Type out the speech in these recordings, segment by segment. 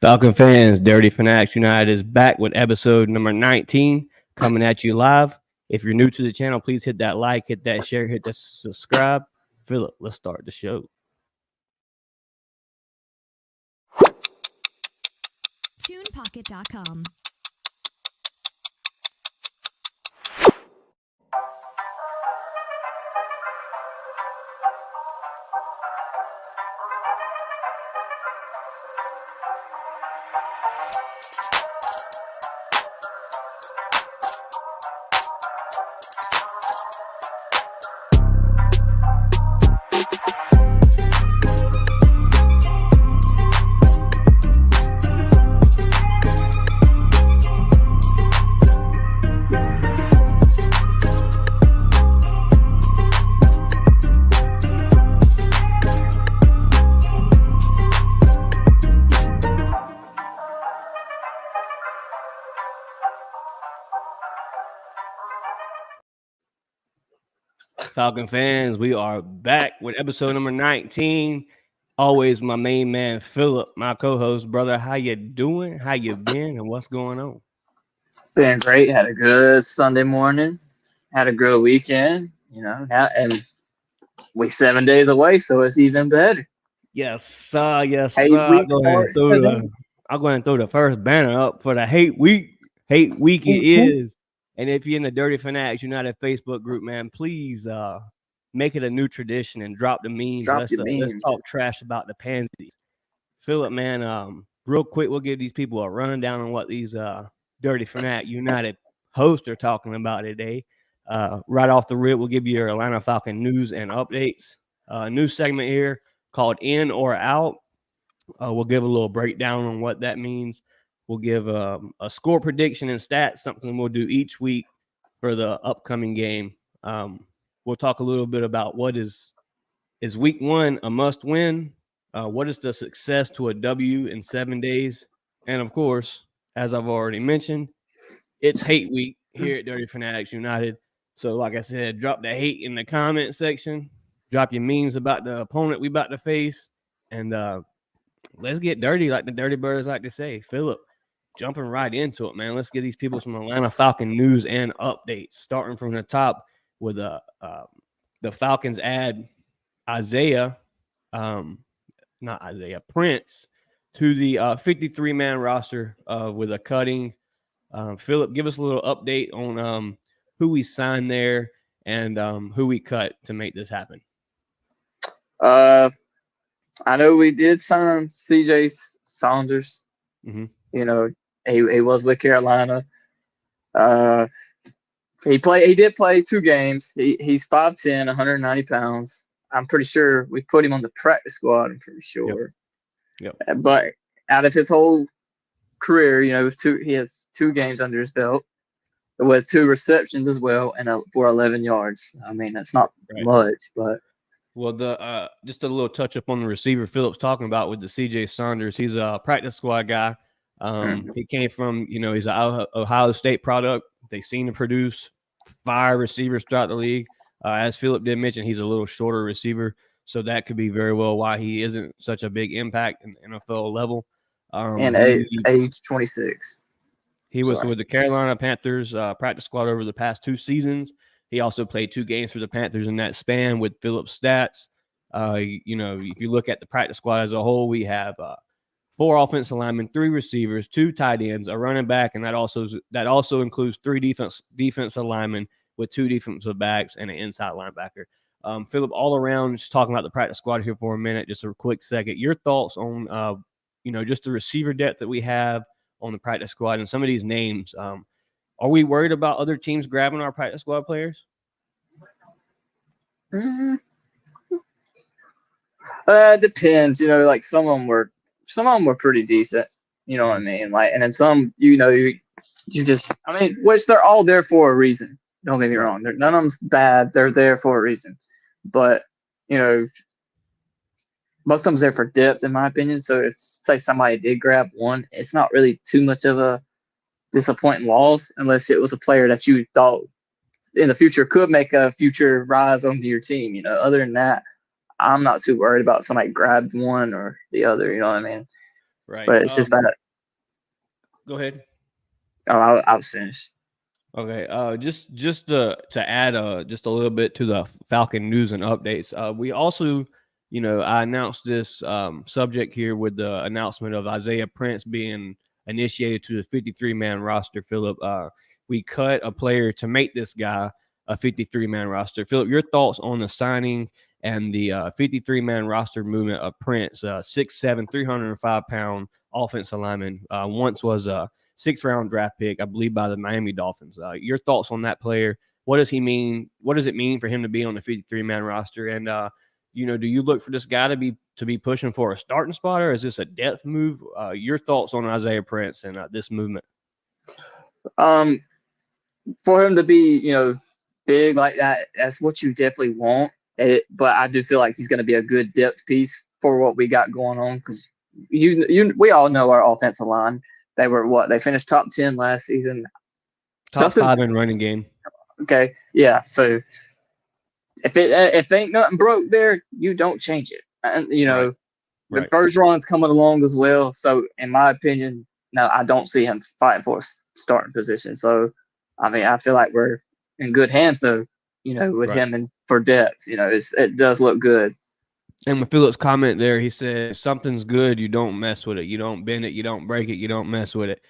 Falcon fans, Dirty Fanatics United is back with episode number 19 coming at you live. If you're new to the channel, please hit that like, hit that share, hit that subscribe. Philip, let's start the show. TunePocket.com. Falcon fans, we are back with episode number 19. Always my main man, Philip, my co-host. Brother, how you doing? How you been? And what's going on? Been great. Had a good Sunday morning. Had a good weekend. And we 7 days away, so it's even better. Yes, sir. Yes, Hate sir. week starts today. I'm going to throw the first banner up for the hate week. Hate week it is. And if you're in the Dirty Fanatics United Facebook group, man, please make it a new tradition and drop the memes. Let's talk trash about the Pansies. Philip, man, real quick, we'll give these people a rundown on what these Dirty Fanatic United hosts are talking about today. Right off the rip, we'll give you your Atlanta Falcon news and updates. New segment here called In or Out. We'll give a little breakdown on what that means. We'll give a score prediction and stats, something we'll do each week for the upcoming game. We'll talk a little bit about what is week one a must win? What is the success to a W in 7 days? And of course, as I've already mentioned, it's hate week here at Dirty Fanatics United. So like I said, drop the hate in the comment section. Drop your memes about the opponent we about to face. And let's get dirty, like the Dirty Birds like to say. Philip, jumping right into it, man. Let's get these people some Atlanta Falcon news and updates. Starting from the top with the Falcons add Prince to the 53-man roster with a cutting. Philip, give us a little update on who we signed there and who we cut to make this happen. I know we did sign CJ Saunders. Mm-hmm. He was with Carolina. He did play 2 games. He's 5'10", 190 pounds. I'm pretty sure we put him on the practice squad. I'm pretty sure. Yep. But out of his whole career, he has 2 games under his belt with 2 receptions as well and for 11 yards. I mean, that's not much, but. Well, just a little touch up on the receiver Philip's talking about with the CJ Saunders. He's a practice squad guy. He came from, he's an Ohio State product. They seem to produce 5 receivers throughout the league. As Philip did mention, he's a little shorter receiver, so that could be very well why he isn't such a big impact in the NFL level. And age 26. He was with the Carolina Panthers practice squad over the past 2 seasons. He also played 2 games for the Panthers in that span with Philip's stats. If you look at the practice squad as a whole, we have 4 offensive linemen, 3 receivers, 2 tight ends, a running back, and that also includes 3 defensive linemen with 2 defensive backs and an inside linebacker. Philip, all around, just talking about the practice squad here for a minute, just a quick second. Your thoughts on just the receiver depth that we have on the practice squad and some of these names. Are we worried about other teams grabbing our practice squad players? Depends. Like some of them were pretty decent. You know what I mean? Like, and then some, you just, which they're all there for a reason. Don't get me wrong. None of them's bad. They're there for a reason. But most of them's there for depth, in my opinion. So if say somebody did grab one, it's not really too much of a disappointing loss unless it was a player that you thought in the future could make a future rise onto your team. Other than that, I'm not too worried about somebody grabbed one or the other. You know what I mean? Right. But it's just that. Go ahead. Oh, I was finished. Okay. Just to add just a little bit to the Falcon news and updates. We also, I announced this subject here with the announcement of Isaiah Prince being initiated to the 53-man roster. Philip, we cut a player to make this guy a 53-man roster. Philip, your thoughts on the signing and the 53-man roster movement of Prince, 6'7", 305-pound offensive lineman, once was a sixth-round draft pick, I believe, by the Miami Dolphins. Your thoughts on that player? What does he mean? What does it mean for him to be on the 53-man roster? And do you look for this guy to be pushing for a starting spot, or is this a depth move? Your thoughts on Isaiah Prince and this movement? For him to be, big like that, that's what you definitely want. But I do feel like he's going to be a good depth piece for what we got going on because we all know our offensive line. They were they finished top 10 last season. Top 5 in running game. Okay, yeah. So if ain't nothing broke there, you don't change it. And Right. Bergeron's coming along as well. So in my opinion, no, I don't see him fighting for a starting position. So I mean, I feel like we're in good hands though. With him and for depth, it does look good. And with Philip's comment there, he said, if something's good, you don't mess with it. You don't bend it. You don't break it. You don't mess with it.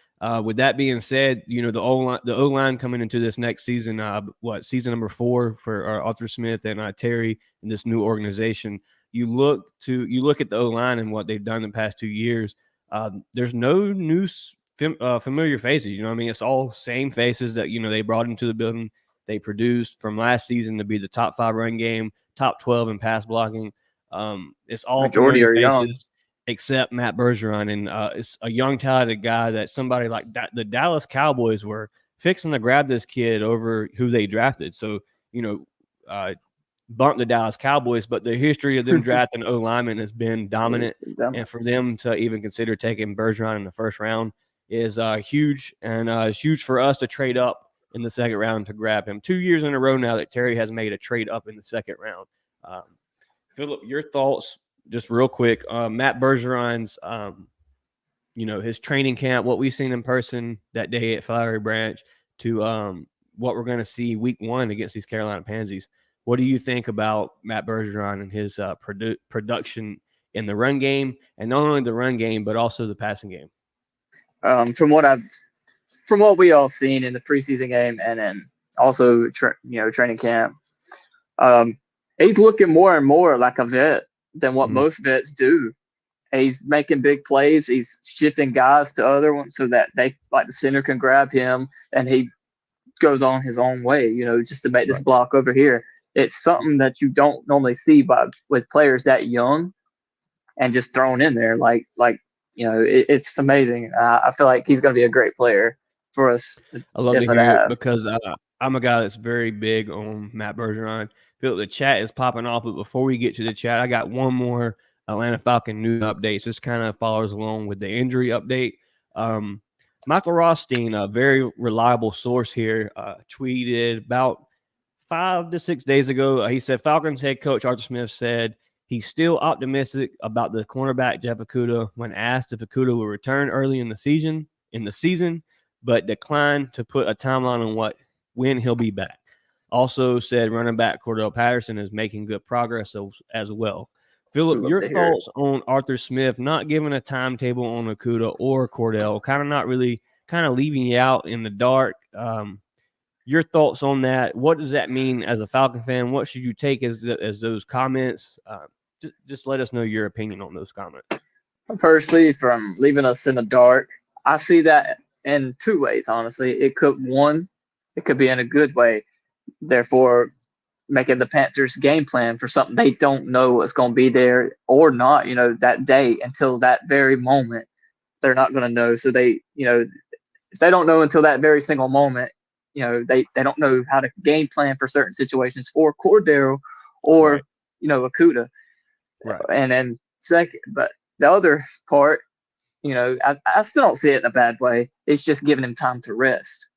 With that being said, the O-line coming into this next season, season number 4 for Arthur Smith and Terry in this new organization. You look at the O-line and what they've done in the past 2 years. There's no new familiar faces. It's all same faces that they brought into the building. They produced from last season to be the top 5 run game, top 12 in pass blocking. It's all Majority familiar are faces young. except Matt Bergeron, and it's a young, talented guy that somebody like the Dallas Cowboys were fixing to grab this kid over who they drafted. So, bump the Dallas Cowboys, but the history of them drafting O lineman has been dominant, and for them to even consider taking Bergeron in the first round is huge, and it's huge for us to trade up in the second round to grab him. 2 years in a row now that Terry has made a trade up in the second round. Philip, your thoughts, just real quick. Matt Bergeron's, his training camp, what we've seen in person that day at Flowery Branch, to what we're going to see week 1 against these Carolina Pansies. What do you think about Matt Bergeron and his production in the run game, and not only the run game but also the passing game? From what we all seen in the preseason game, and then also training camp. He's looking more and more like a vet than what most vets do. He's making big plays. He's shifting guys to other ones so that the center can grab him and he goes on his own way, just to make this block over here. It's something that you don't normally see with players that young and just thrown in there. It's amazing. I feel like he's going to be a great player for us. I love to hear it because I'm a guy that's very big on Matt Bergeron. Feel the chat is popping off, but before we get to the chat, I got one more Atlanta Falcon news update. This kind of follows along with the injury update. Michael Rothstein, a very reliable source here, tweeted about 5 to 6 days ago. He said Falcons head coach Arthur Smith said he's still optimistic about the cornerback Jeff Okudah when asked if Okudah will return early in the season, but declined to put a timeline on when he'll be back. Also said running back Cordell Patterson is making good progress as well. Philip, your thoughts on Arthur Smith not giving a timetable on Okudah or Cordell, kind of leaving you out in the dark. Your thoughts on that? What does that mean as a Falcon fan? What should you take as those comments? Just let us know your opinion on those comments. Personally, from leaving us in the dark, I see that in 2 ways, honestly. It could be in a good way, therefore making the Panthers game plan for something they don't know what's going to be there or not, that day until that very moment. They're not going to know. So they, if they don't know until that very single moment, they don't know how to game plan for certain situations for Cordero or, Okudah. Right. And then second, but the other part, I still don't see it in a bad way. It's just giving him time to rest.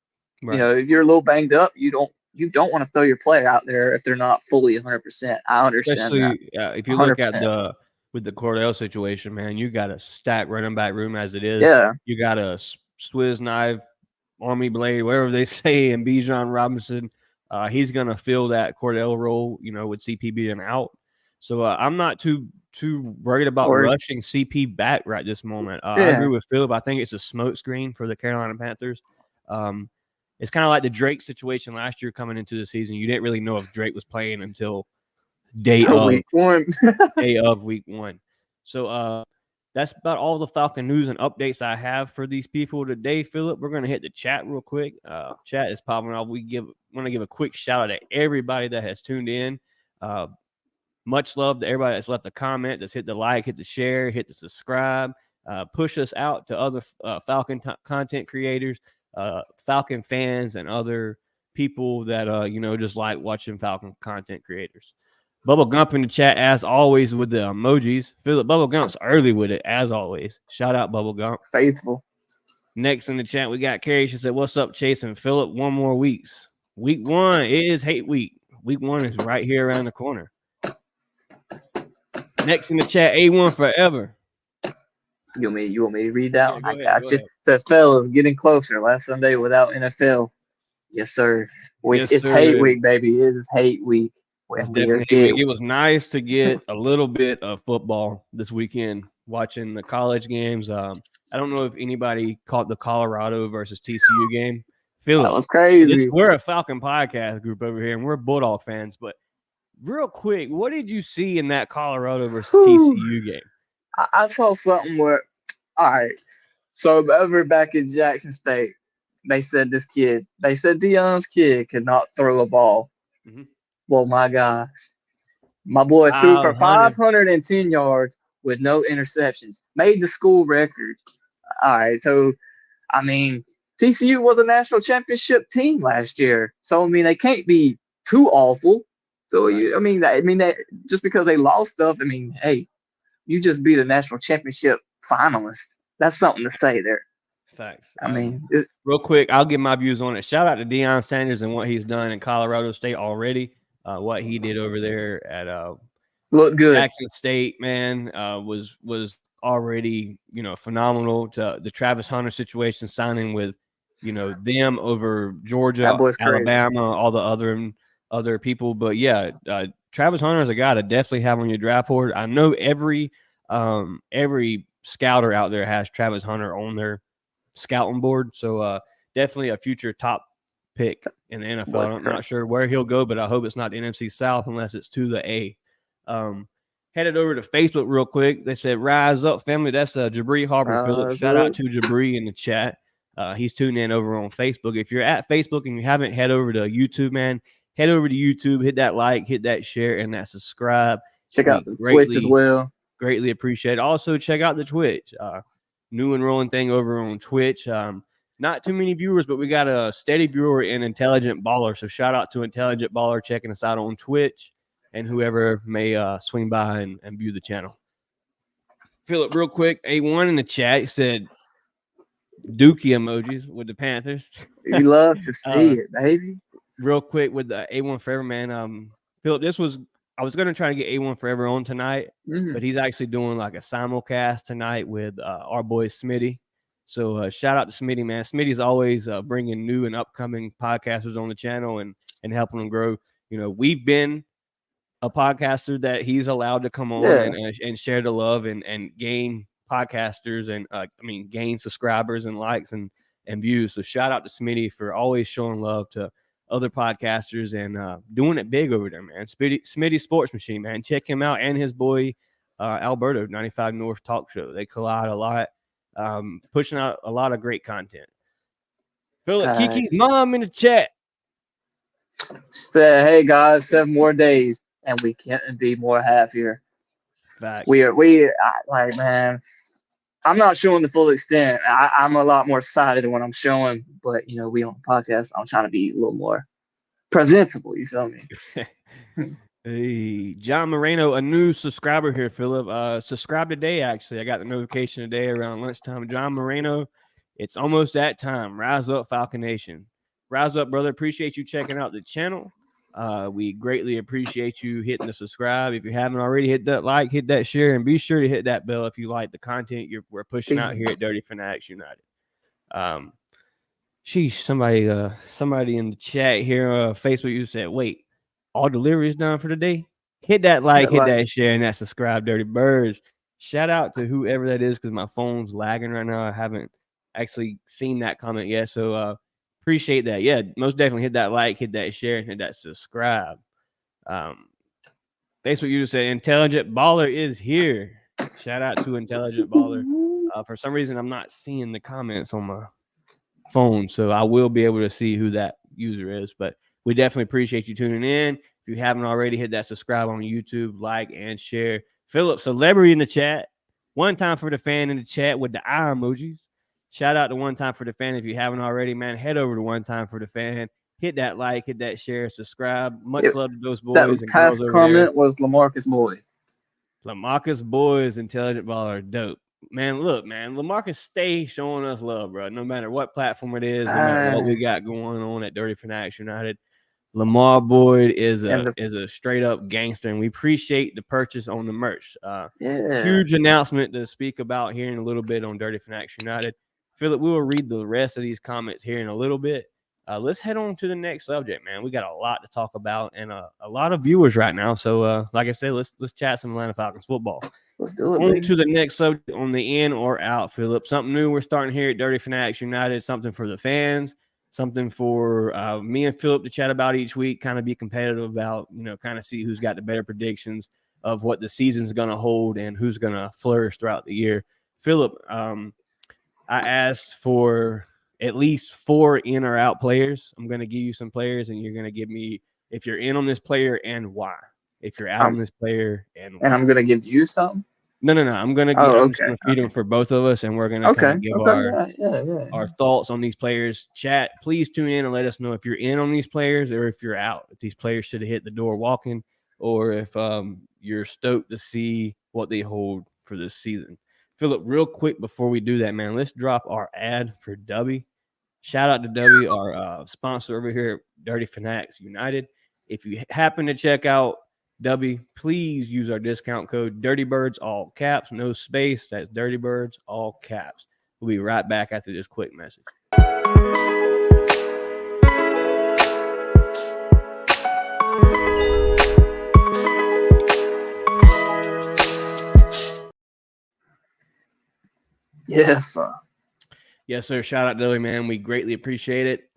Right. If you're a little banged up, you don't want to throw your player out there if they're not fully 100%. I understand Especially that. if you look at with the Cordell situation, man, you got a stacked running back room as it is. Yeah, You got a Swizz knife, Army blade, whatever they say, and Bijan Robinson. He's gonna fill that Cordell role, with CP being out. So I'm not too worried about or rushing CP back right this moment. I yeah, agree with Philip. I think it's a smokescreen for the Carolina Panthers. It's kind of like the Drake situation last year coming into the season. You didn't really know if Drake was playing until day of week one. week one. So that's about all the Falcon news and updates I have for these people today, Philip. We're gonna hit the chat real quick. Chat is popping off. Want to give a quick shout out to everybody that has tuned in. Much love to everybody that's left a comment, that's hit the like, hit the share, hit the subscribe. Push us out to other Falcon content creators, Falcon fans, and other people that just like watching Falcon content creators. Bubble Gump in the chat, as always, with the emojis. Philip, Bubble Gump's early with it, as always. Shout out, Bubble Gump. Faithful. Next in the chat, we got Carrie. She said, "What's up, Chase and Philip? One more weeks. Week one is hate week. Week one is right here around the corner." Next in the chat, A1 forever. You want me to read that one? Go I ahead, got go you. ahead. Says, fellas, getting closer. Last Sunday without NFL. Yes, sir. Yes, It's sir. hate week, baby. It is hate week. It's We are definitely hate week. It was nice to get a little bit of football this weekend, watching the college games. I don't know if anybody caught the Colorado versus TCU game. That Philip, was crazy. we're a Falcon podcast group over here, and we're Bulldog fans. But real quick, what did you see in that Colorado versus TCU game? I saw something where, all right. So over back in Jackson State, they said Deion's kid could not throw a ball. Mm-hmm. Well, my gosh. My boy threw for 510 yards with no interceptions. Made the school record. All right, so I mean, TCU was a national championship team last year, so I mean they can't be too awful. So Right. that just because they lost stuff, I mean, hey, you just beat a national championship finalist. That's something to say there. Facts. I mean, real quick, I'll give my views on it. Shout out to Deion Sanders and what he's done in Colorado State already. What he did over there at look good. Jackson State, man, was already phenomenal. To the Travis Hunter situation, signing with them over Georgia, Alabama, all the other people. But yeah, Travis Hunter is a guy to definitely have on your draft board. I know every scouter out there has Travis Hunter on their scouting board, so definitely a future top pick in the NFL. I'm not sure where he'll go, but I hope it's not the NFC South unless it's to the A. Headed over to Facebook real quick. They said, "Rise up, family." That's Jabri Harper, Phillips. Shout out to Jabri in the chat. He's tuning in over on Facebook. If you're at Facebook and you haven't head over to YouTube, man, head over to YouTube, hit that like, hit that share, and that subscribe. Check out the Twitch as well. Greatly appreciate it. Also, check out the Twitch. New and rolling thing over on Twitch. Not too many viewers, but we got a steady viewer in Intelligent Baller. So shout out to Intelligent Baller checking us out on Twitch and whoever may swing by and view the channel. Philip, real quick, A1 in the chat said Dookie emojis with the Panthers. You love to see it, baby. Real quick with the A1 Forever, man. Philip, I was going to try to get A1 Forever on tonight, but he's actually doing like a simulcast tonight with our boy Smitty. So shout out to Smitty, man. Smitty's always bringing new and upcoming podcasters on the channel and helping them grow. We've been a podcaster that he's allowed to come on and share the love and gain podcasters and gain subscribers and likes and views. So shout out to Smitty for always showing love to other podcasters and doing it big over there, man. Smitty Sports Machine, man. Check him out and his boy Alberto, 95 North Talk Show. They collide a lot, pushing out a lot of great content. Philip, Kiki's mom in the chat said, "Hey guys, 7 more days, and we can't be more happier." Facts. Man. I'm not showing the full extent. I'm a lot more excited when I'm showing, but we on the podcast. I'm trying to be a little more presentable. You feel me? Hey, John Moreno, a new subscriber here, Philip. Subscribe today, actually. I got the notification today around lunchtime. John Moreno, it's almost that time. Rise up, Falcon Nation. Rise up, brother. Appreciate you checking out the channel. We greatly appreciate you hitting the subscribe. If you haven't already, hit that like, hit that share, and be sure to hit that bell if you like the content we're pushing out here at Dirty Fanatics United. Somebody in the chat here, Facebook, you said, "Wait, all deliveries done for the day?" Hit that like, hit that share, and that subscribe, Dirty Birds. Shout out to whoever that is because my phone's lagging right now. I haven't actually seen that comment yet, so appreciate that. Yeah, most definitely hit that like, hit that share, and hit that subscribe. Facebook user said, "Intelligent Baller is here." Shout out to Intelligent Baller. For some reason, I'm not seeing the comments on my phone, so I will be able to see who that user is. But we definitely appreciate you tuning in. If you haven't already, hit that subscribe on YouTube, like, and share. Philip Celebrity in the chat. One time for the fan in the chat with the eye emojis. Shout out to One Time for the Fan. If you haven't already, man, head over to One Time for the Fan. Hit that like, hit that share, subscribe. Much love to those boys and girls over there. That past comment was Lamarcus Boyd. Lamarcus Boyd's Intelligent Baller, dope. Man, look, man, Lamarcus stay showing us love, bro. No matter what platform it is, no matter what we got going on at Dirty Fanatics United, Lamar Boyd is a straight up gangster, and we appreciate the purchase on the merch. Huge announcement to speak about here in a little bit on Dirty Fanatics United. Philip, we will read the rest of these comments here in a little bit. Let's head on to the next subject, man. We got a lot to talk about and a lot of viewers right now. So, like I said, let's chat some Atlanta Falcons football. Let's do it. On to the next subject on the in or out, Philip. Something new we're starting here at Dirty Fanatics United. Something for the fans. Something for me and Philip to chat about each week. Kind of be competitive about, kind of see who's got the better predictions of what the season's going to hold and who's going to flourish throughout the year. Philip, I asked for at least 4 in or out players. I'm going to give you some players, and you're going to give me if you're in on this player and why. If you're out on this player and why. And I'm going to give you some? No. I'm going to feed them for both of us, and we're going to kind of give our thoughts on these players. Chat, please tune in and let us know if you're in on these players or if you're out. If these players should have hit the door walking, or if you're stoked to see what they hold for this season. Philip, real quick before we do that, man, let's drop our ad for Dubby. Shout out to Dubby, our sponsor over here at Dirty Fanatics United. If you happen to check out Dubby, please use our discount code DirtyBirds, all caps, no space. That's DirtyBirds, all caps. We'll be right back after this quick message. Yes, sir. Yes, sir. Shout out to Dubby, man. We greatly appreciate it.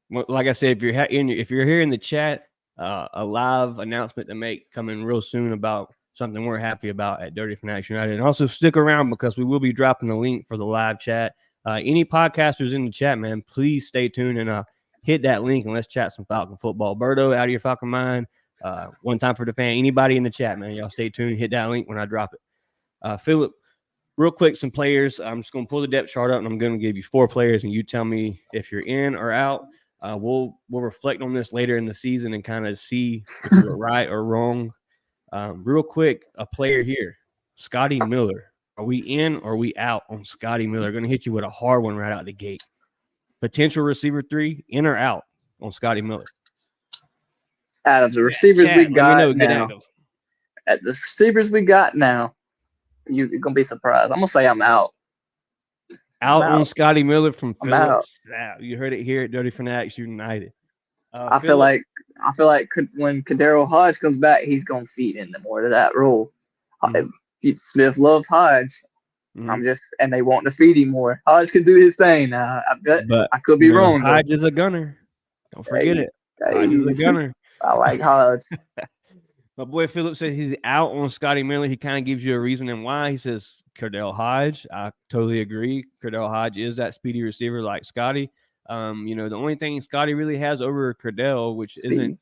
Like I said, if you're here in the chat, a live announcement to make coming real soon about something we're happy about at Dirty Fanatics United. And also stick around because we will be dropping the link for the live chat. Any podcasters in the chat, man, please stay tuned and hit that link and let's chat some Falcon football. Berto, out of your Falcon mind. One time for the fan. Anybody in the chat, man, y'all stay tuned. Hit that link when I drop it. Philip, real quick, some players. I'm just going to pull the depth chart up, and I'm going to give you 4 players, and you tell me if you're in or out. We'll reflect on this later in the season and kind of see if we're right or wrong. Real quick, a player here, Scotty Miller. Are we in or are we out on Scotty Miller? Going to hit you with a hard one right out the gate. Potential receiver 3, in or out on Scotty Miller? Out of the receivers we got now, at the receivers we got now, you're going to be surprised. I'm going to say I'm out. Out on Scotty Miller from Phillips. You heard it here at Dirty Fanatics United. I feel like when Kadero Hodge comes back, he's going to feed into more to that role. Mm-hmm. Smith loves Hodge. Mm-hmm. And they want to feed him more. Hodge can do his thing now. I could be wrong. Hodge is a gunner. Don't forget it. Hodge is a gunner. I like Hodge. My boy Philip said he's out on Scotty Miller. He kind of gives you a reason and why. He says Cordell Hodge. I totally agree. Cordell Hodge is that speedy receiver like Scotty. The only thing Scotty really has over Cordell, which isn't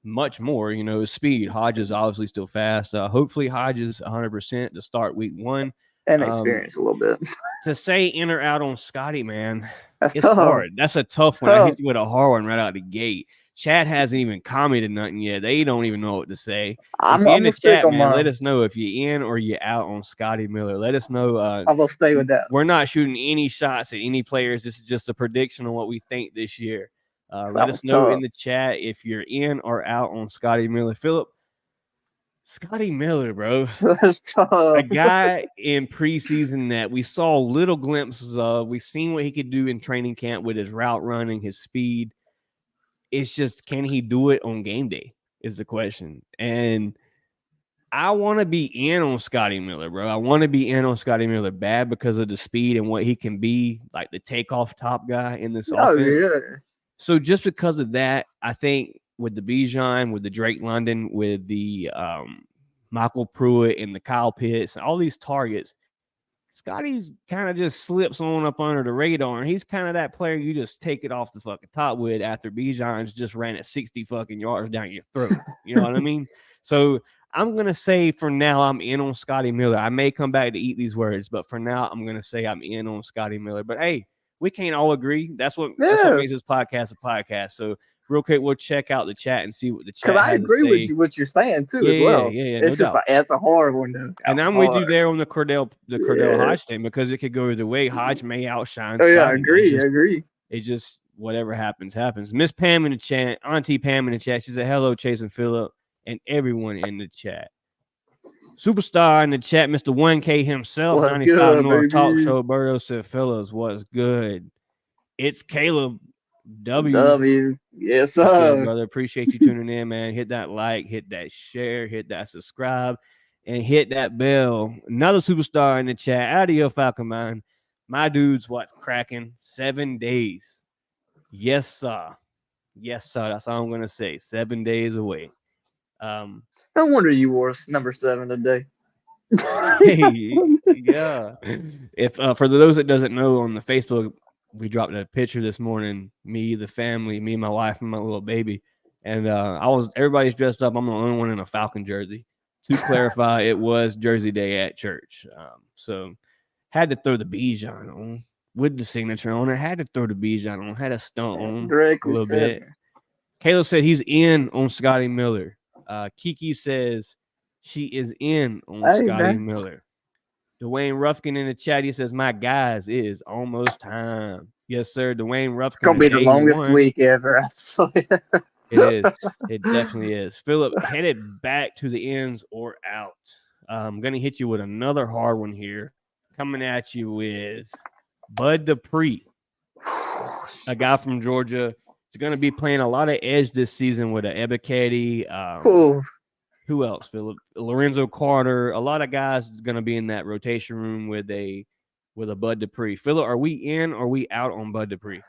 much more, is speed. Hodge is obviously still fast. Hopefully Hodge is 100% to start week 1. And experience a little bit. To say in or out on Scotty, man, it's tough. Hard. That's a tough one. I hit you with a hard one right out the gate. Chat hasn't even commented nothing yet. They don't even know what to say. I'm in the chat, man, let let us know if you're in or you're out on Scotty Miller. Let us know. I will stay with that. We're not shooting any shots at any players. This is just a prediction on what we think this year. That Let was us know in tough. the chat if you're in or out on Scotty Miller. Philip, Scotty Miller, bro. That's A tough. guy in preseason that we saw little glimpses of. We've seen what he could do in training camp with his route running, his speed. It's just, can he do it on game day is the question. And I want to be in on Scotty Miller, bro. I want to be in on Scotty Miller bad because of the speed and what he can be, like the takeoff top guy in this Oh offense. yeah. So just because of that, I think with the Bijan, with the Drake London, with the Michael Pruitt and the Kyle Pitts, and all these targets, Scotty's kind of just slips on up under the radar, and he's kind of that player you just take it off the fucking top with after Bijan's just ran at 60 fucking yards down your throat. You know what I mean? So I'm gonna say for now I'm in on Scotty Miller. I may come back to eat these words, but for now I'm gonna say I'm in on Scotty Miller. But hey, we can't all agree. That's what Yeah. makes this podcast a podcast. So real quick, we'll check out the chat and see what the Because chat I has to agree with say. you what you're saying too Yeah, as well. no It's just doubt. like it's a hard one though. And I'm with you there on the Cordell Yeah. Hodge thing because it could go either way. Hodge may outshine Oh yeah, I Scotty. agree. It's just whatever happens. Miss Pam in the chat, Auntie Pam in the chat. She said hello, Chase and Phillip, and everyone in the chat. Superstar in the chat, Mr. 1K himself, What's 95 good, North baby? Talk Show. Burdo said, fellas, what's good? It's Caleb W. W. Yes, What's good, sir. brother? Appreciate you tuning in, man. Hit that like, hit that share, hit that subscribe, and hit that bell. Another superstar in the chat. Audio Falcon Man. My dude's what's cracking. 7 days. Yes, sir. Yes, sir. That's all I'm gonna say. 7 days away. No wonder you wore number 7 today. Hey, yeah. If for those that doesn't know, on the Facebook, we dropped a picture this morning. Me, the family, me, my wife, and my little baby. And everybody's dressed up. I'm the only one in a Falcon jersey. To clarify, it was Jersey Day at church. So had to throw the Bijan on with the signature on it. Had to throw the Bijan on. Had a stunt on a little bit. Caleb said he's in on Scotty Miller. Kiki says she is in on Scotty Miller. Dwayne Ruffkin in the chat, he says, my guys, it is almost time. Yes, sir. Dwayne Ruffkin. It's going to be the longest week ever. It is. It definitely is. Philip, headed back to the ends or out. I'm going to hit you with another hard one here. Coming at you with Bud Dupree, a guy from Georgia. He's going to be playing a lot of edge this season with Ebiketie. Who else, Philip? Lorenzo Carter. A lot of guys going to be in that rotation room with a Bud Dupree. Philip, are we in or are we out on Bud Dupree?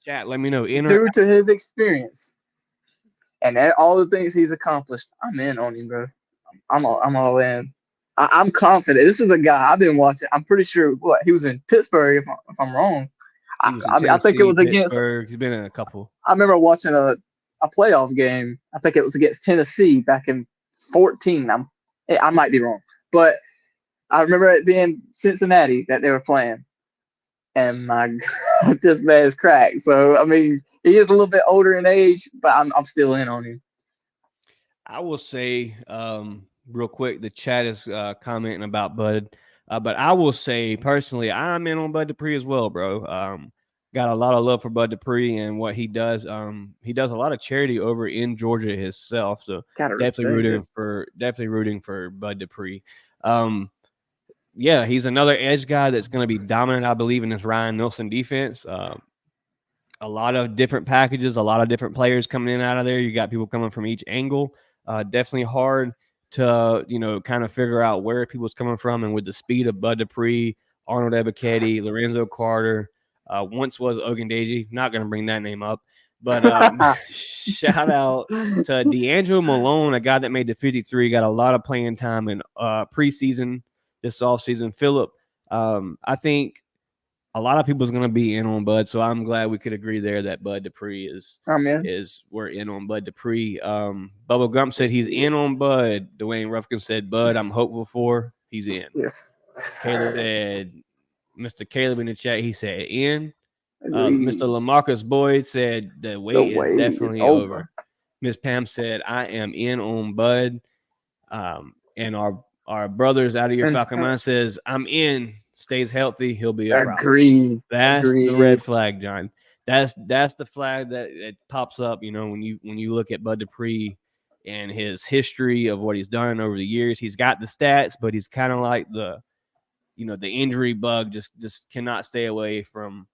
Chat, let me know. Due to his experience and all the things he's accomplished, I'm in on him, bro. I'm all in. I'm confident. This is a guy I've been watching. I'm pretty sure he was in Pittsburgh. If I'm wrong, I think it was against. He's been in a couple. I remember watching a playoff game. I think it was against Tennessee back in 14. I might be wrong, but I remember it being Cincinnati that they were playing. And my God, this man is cracked. So I mean, he is a little bit older in age, but I'm still in on him. I will say, real quick, the chat is commenting about Bud, but I will say personally, I'm in on Bud Dupree as well, bro. Got a lot of love for Bud Dupree and what he does. He does a lot of charity over in Georgia himself, so definitely rooting for Bud Dupree. Yeah, he's another edge guy that's going to be dominant, I believe, in this Ryan Nielsen defense. A lot of different packages, a lot of different players coming in out of there. You got people coming from each angle. Definitely hard to, kind of figure out where people's coming from. And with the speed of Bud Dupree, Arnold Ebiketie, Lorenzo Carter, once was Ogundeji. Not going to bring that name up. But shout out to D'Angelo Malone, a guy that made the 53, got a lot of playing time in preseason this offseason. Philip, I think a lot of people's going to be in on Bud, so I'm glad we could agree there that Bud Dupree we're in on Bud Dupree. Bubba Gump said he's in on Bud. Dwayne Ruffkin said Bud, I'm hopeful for. He's in. Yes. Caleb said, Mr. Caleb in the chat, he said in. Mr. Lamarcus Boyd said the wait is definitely over. Miss Pam said, I am in on Bud. And our brothers out of your Falcon Mind says, I'm in. Stays healthy, he'll be a problem. Agreed. That's the red flag, John. that's the flag that it pops up. When you look at Bud Dupree and his history of what he's done over the years, he's got the stats, but he's kind of like the injury bug just cannot stay away from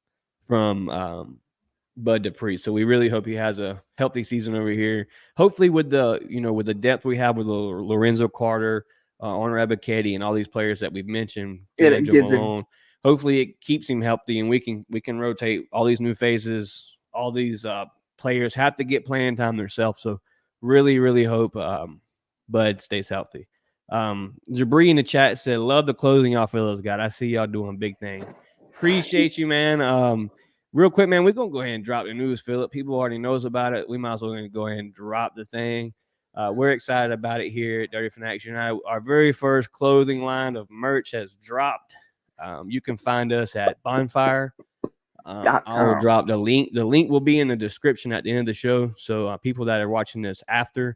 Bud Dupree. So we really hope he has a healthy season over here. Hopefully with the depth we have with Lorenzo Carter, Honor Ebiketie, and all these players that we've mentioned, It D'Angelo gives him. Malone. Hopefully it keeps him healthy, and we can rotate all these new phases. All these players have to get playing time themselves. So really, really hope Bud stays healthy. Jabri in the chat said, "Love the clothing y'all fellas got. I see y'all doing big things. Appreciate you, man. Real quick, man, we're gonna go ahead and drop the news, Philip. People already knows about it. We might as well go ahead and drop the thing. We're excited about it here at Dirty Fanatics United. Our very first clothing line of merch has dropped. You can find us at Bonfire. I will drop the link. The link will be in the description at the end of the show. So people that are watching this after,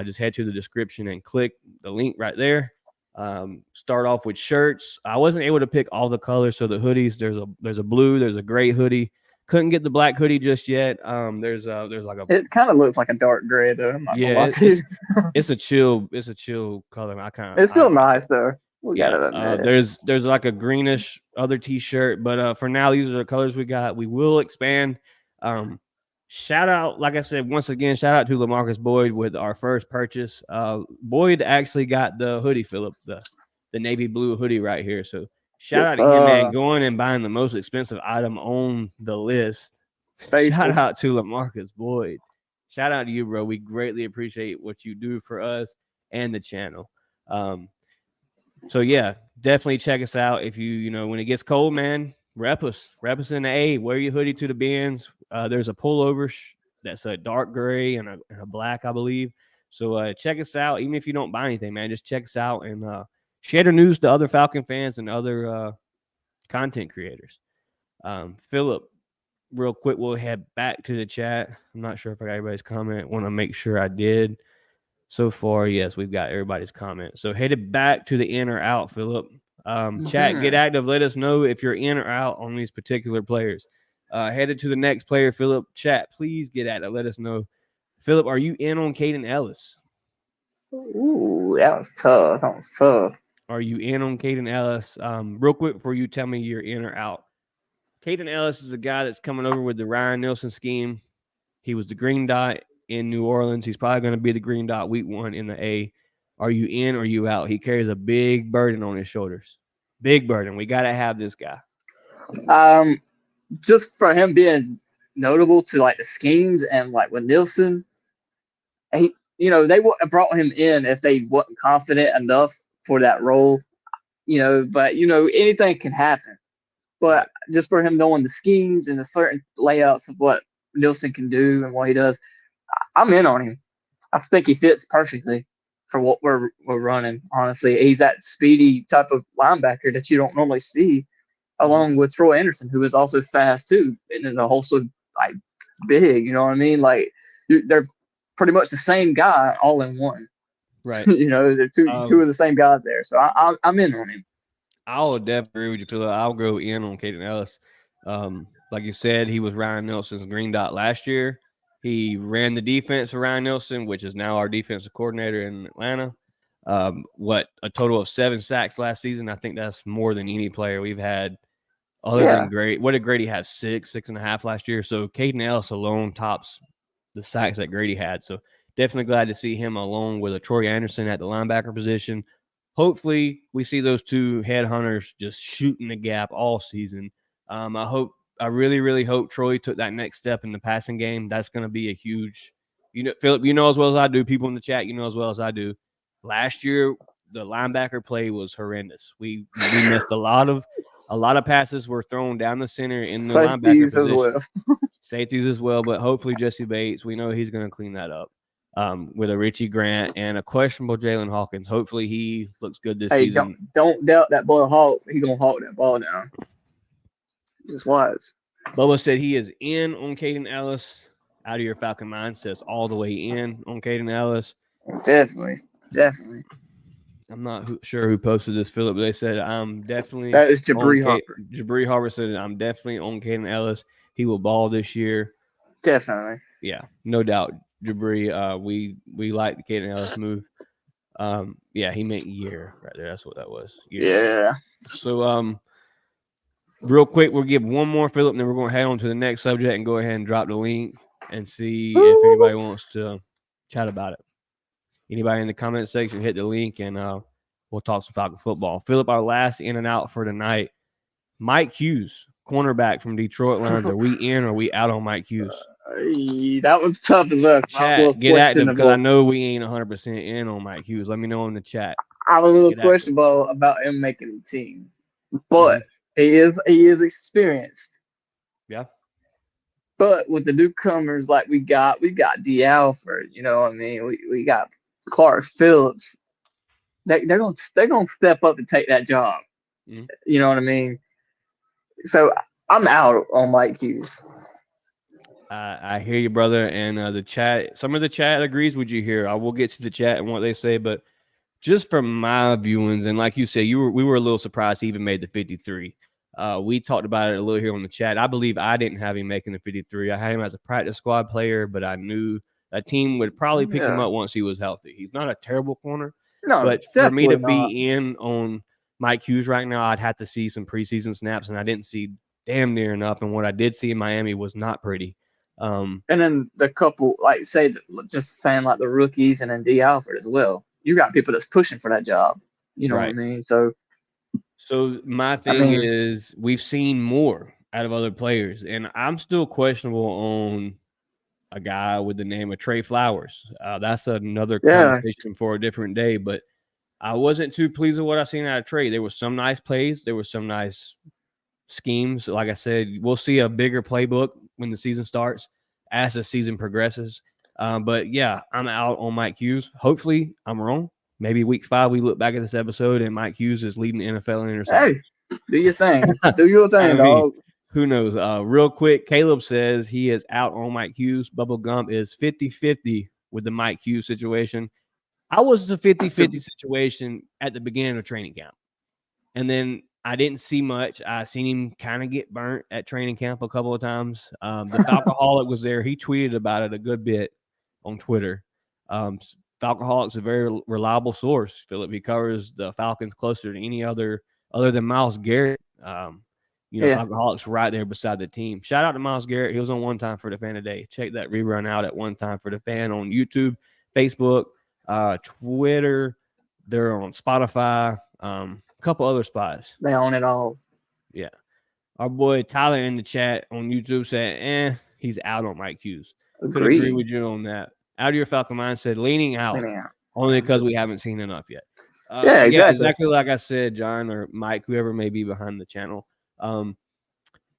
just head to the description and click the link right there. Start off with shirts. I wasn't able to pick all the colors, so the hoodies. There's a blue. There's a gray hoodie. Couldn't get the black hoodie just yet. There's like a. It kind of looks like a dark gray though. I'm not gonna lie to you. It's a chill color. It's still nice though. We gotta admit there's like a greenish other t-shirt, but for now these are the colors we got. We will expand. Shout out, like I said, once again, shout out to LaMarcus Boyd with our first purchase. Boyd actually got the hoodie, Philip, the navy blue hoodie right here. So shout out to him, man, going and buying the most expensive item on the list. Shout out to LaMarcus Boyd. Shout out to you, bro. We greatly appreciate what you do for us and the channel. So yeah, definitely check us out. If you when it gets cold, man, rep us in the A. Wear your hoodie to the bins. There's a pullover that's a dark gray and a black, I believe. So check us out. Even if you don't buy anything, man, just check us out and share the news to other Falcon fans and other content creators. Philip, real quick, we'll head back to the chat. I'm not sure if I got everybody's comment. Want to make sure I did. So far, yes, we've got everybody's comment. So headed back to the in or out, Philip. Chat, get active. Let us know if you're in or out on these particular players. Headed to the next player, Philip. Chat, please get active. Let us know. Philip, are you in on Caden Ellis? Ooh, that was tough. Are you in on Caden Ellis? Real quick before you tell me you're in or out. Caden Ellis is a guy that's coming over with the Ryan Nielsen scheme. He was the green dot in New Orleans. He's probably going to be the green dot week 1 in the A. Are you in or are you out? He carries a big burden on his shoulders. Big burden. We got to have this guy. Just for him being notable to like the schemes and like with Nielsen, they wouldn't have brought him in if they wasn't confident enough for that role. But anything can happen. But just for him knowing the schemes and the certain layouts of what Nielsen can do and what he does, I'm in on him. I think he fits perfectly for what we're running. Honestly, he's that speedy type of linebacker that you don't normally see, along with Troy Anderson, who is also fast too, and then also like big. You know what I mean? Like they're pretty much the same guy all in one. Right. They're two of the same guys there. So I'm in on him. I'll definitely agree with you, Philip. I'll go in on Caden Ellis. Like you said, he was Ryan Nielsen's green dot last year. He ran the defense for Ryan Nielsen, which is now our defensive coordinator in Atlanta. A total of 7 sacks last season. I think that's more than any player we've had other than Grady. What did Grady have? 6.5 last year. So Caden Ellis alone tops the sacks that Grady had. So definitely glad to see him along with a Troy Anderson at the linebacker position. Hopefully we see those two headhunters just shooting the gap all season. I really, really hope Troy took that next step in the passing game. That's going to be a huge, Philip, as well as I do. People in the chat, as well as I do. Last year, the linebacker play was horrendous. We missed a lot of passes were thrown down the center in the linebacker position. Safeties as well, but hopefully Jesse Bates, we know he's going to clean that up. With a Richie Grant and a questionable Jalen Hawkins. Hopefully he looks good this season. Don't doubt that boy Hawk. He's going to hawk that ball down. Just watch. Bubba said he is in on Caden Ellis. Out of your Falcon mindsets, all the way in on Caden Ellis. Definitely. I'm not sure who posted this, Philip, but they said I'm definitely. That is Jabri Harper. Jabri Harper said I'm definitely on Caden Ellis. he will ball this year. Definitely. Yeah, no doubt. Jabri, we like the Kaden Ellis move. Yeah, he meant year right there. That's what that was. Year. Yeah. So real quick, we'll give one more, Philip, and then we're going to head on to the next subject and go ahead and drop the link and see if anybody wants to chat about it. Anybody in the comment section, hit the link, and we'll talk some Falcon football. Philip, our last in and out for tonight. Mike Hughes, cornerback from Detroit Lions. Are we in or are we out on Mike Hughes? That was tough as well. Chat, get active because I know we ain't 100% in on Mike Hughes. Let me know in the chat. I was a little questionable about him making the team, but he is experienced. Yeah. But with the newcomers like we got D. Alford, you know what I mean? We got Clark Phillips. They're gonna step up and take that job. Mm-hmm. You know what I mean? So I'm out on Mike Hughes. I hear you, brother. And the chat, some of the chat agrees with you here. I will get to the chat and what they say, but just from my viewings, and like you said, we were a little surprised he even made the 53. We talked about it a little here on the chat. I believe I didn't have him making the 53. I had him as a practice squad player, but I knew a team would probably pick him up once he was healthy. He's not a terrible corner, but for me to be in on Mike Hughes right now, I'd have to see some preseason snaps, and I didn't see damn near enough. And what I did see in Miami was not pretty. And then the couple, like say, just saying like the rookies and then D. Alford as well. You got people that's pushing for that job. You know what I mean? So my thing is we've seen more out of other players, and I'm still questionable on a guy with the name of Trey Flowers. That's another conversation for a different day, but I wasn't too pleased with what I seen out of Trey. There were some nice plays. There were some nice schemes. Like I said, we'll see a bigger playbook when the season starts as the season progresses. But yeah, I'm out on Mike Hughes. Hopefully I'm wrong. Maybe week 5, we look back at this episode and Mike Hughes is leading the NFL in interceptions. Hey, do your thing. Do your thing, dog. Who knows? Real quick, Caleb says he is out on Mike Hughes. Bubble Gump is 50-50 with the Mike Hughes situation. I was a 50-50 situation at the beginning of training camp. And then I didn't see much. I seen him kind of get burnt at training camp a couple of times. The Falcoholic was there. He tweeted about it a good bit on Twitter. Falcoholic's a very reliable source. Philip, he covers the Falcons closer than any other than Myles Garrett. Falcoholic's right there beside the team. Shout out to Myles Garrett. He was on One Time for the Fan today. Check that rerun out at One Time for the Fan on YouTube, Facebook, Twitter. They're on Spotify. Couple other spots. They own it all. Yeah. Our boy Tyler in the chat on YouTube said, he's out on Mike Hughes. Could agree with you on that. Out of your Falcon mindset, leaning out. Only because we haven't seen enough yet. Exactly like I said, John or Mike, whoever may be behind the channel.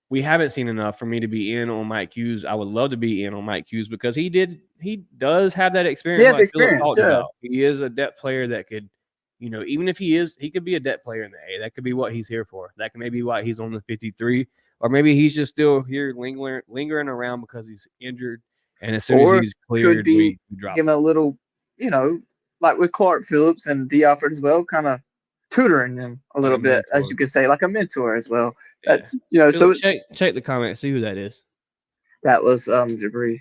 We haven't seen enough for me to be in on Mike Hughes. I would love to be in on Mike Hughes because he does have that experience. He has experience. About. He is a depth player that could, even if he could be a depth player in the A. That could be what he's here for. That can maybe why he's on the 53, or maybe he's just still here lingering around because he's injured. And as soon as he's cleared, we drop him a little, like with Clark Phillips and D. Alford as well, kind of tutoring them a little bit, as you could say, like a mentor as well. Yeah. So check the comment, see who that is. That was Jabri.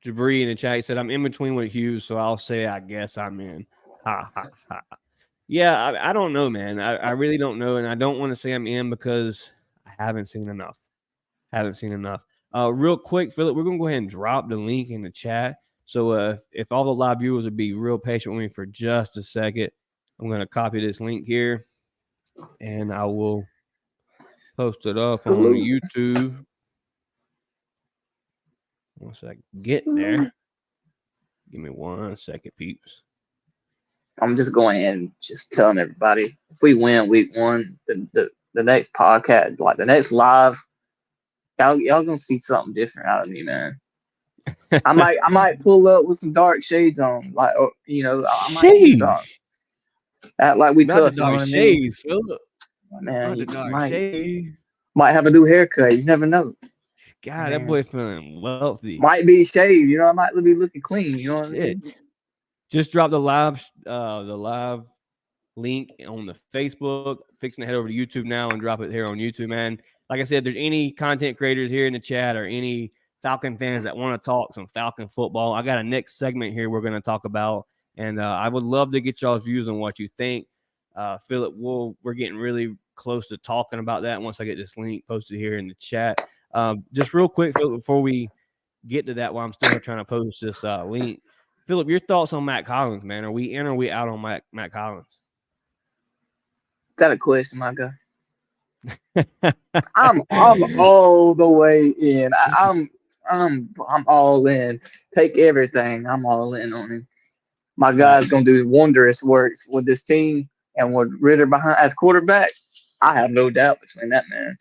Jabri in the chat said, "I'm in between with Hughes, so I'll say I guess I'm in." Ha ha ha. Yeah, I don't know, man. I really don't know, and I don't want to say I'm in because I haven't seen enough. Real quick, Philip, we're going to go ahead and drop the link in the chat. So if all the live viewers would be real patient with me for just a second, I'm going to copy this link here, and I will post it up on YouTube. Once I get there. Give me 1 second, peeps. I'm just going in and just telling everybody, if we win week 1, the next podcast, like the next live, y'all gonna see something different out of me, man. I might pull up with some dark shades on, like I might do something. Like we tough, you know what I mean? Philip. Man, might have a new haircut. You never know. God, that boy feeling wealthy. Might be shaved, I might be looking clean. You know what I mean? Just drop the live link on the Facebook. Fixing to head over to YouTube now and drop it here on YouTube, man. like I said, if there's any content creators here in the chat or any Falcon fans that want to talk some Falcon football, I got a next segment here we're going to talk about, and I would love to get y'all's views on what you think. Philip, we're getting really close to talking about that once I get this link posted here in the chat. Just real quick, Philip, before we get to that, while I'm still trying to post this link, Philip, your thoughts on Matt Collins, man? Are we in or are we out on Matt Collins? Is that a question, my guy? I'm all the way in. I'm all in. Take everything. I'm all in on him. My guy's gonna do wondrous works with this team, and with Ritter behind as quarterback, I have no doubt between that man.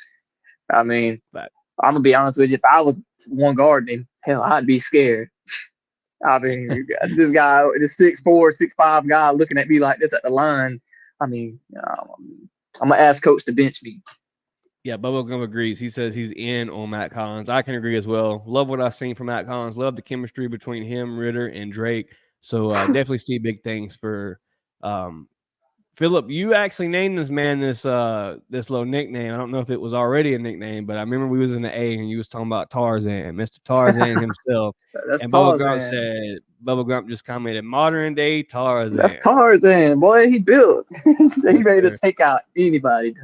I mean, I'm gonna be honest with you. If I was one guarding him, hell, I'd be scared. I mean, this guy, this 6'4", 6'5" guy looking at me like this at the line. I mean, I'm gonna ask coach to bench me. Yeah, Bubblegum agrees. He says he's in on Matt Collins. I can agree as well. Love what I've seen from Matt Collins. Love the chemistry between him, Ritter, and Drake. So definitely see big things for Philip. You actually named this man this little nickname. I don't know if it was already a nickname, but I remember we was in the A and you was talking about Tarzan, Mr. Tarzan himself. That's and Tarzan. Bubba Grump just commented, modern day Tarzan. That's Tarzan, boy. He built. He ready to take out anybody.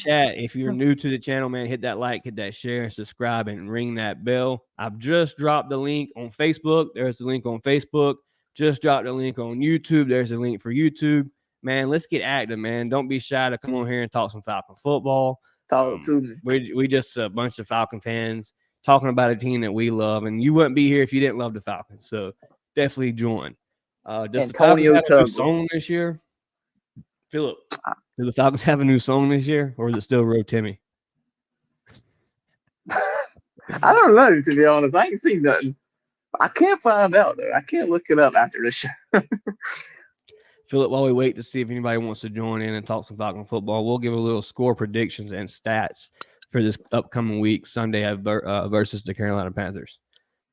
Chat, if you're new to the channel, man, hit that like, hit that share, and subscribe, and ring that bell. I've just dropped the link on Facebook. There's the link on Facebook. Just dropped the link on YouTube. There's a link for YouTube. Man, let's get active, man. Don't be shy to come on here and talk some Falcon football. Talk to me. We just a bunch of Falcon fans talking about a team that we love, and you wouldn't be here if you didn't love the Falcons. So definitely join. Does the Falcons have a new song this year? Philip, do the Falcons have a new song this year, or is it still Road Timmy? I don't know, to be honest. I ain't seen nothing. I can't find out, though. I can't look it up after the show. Philip, while we wait to see if anybody wants to join in and talk some Falcon football, we'll give a little score predictions and stats for this upcoming week, Sunday versus the Carolina Panthers.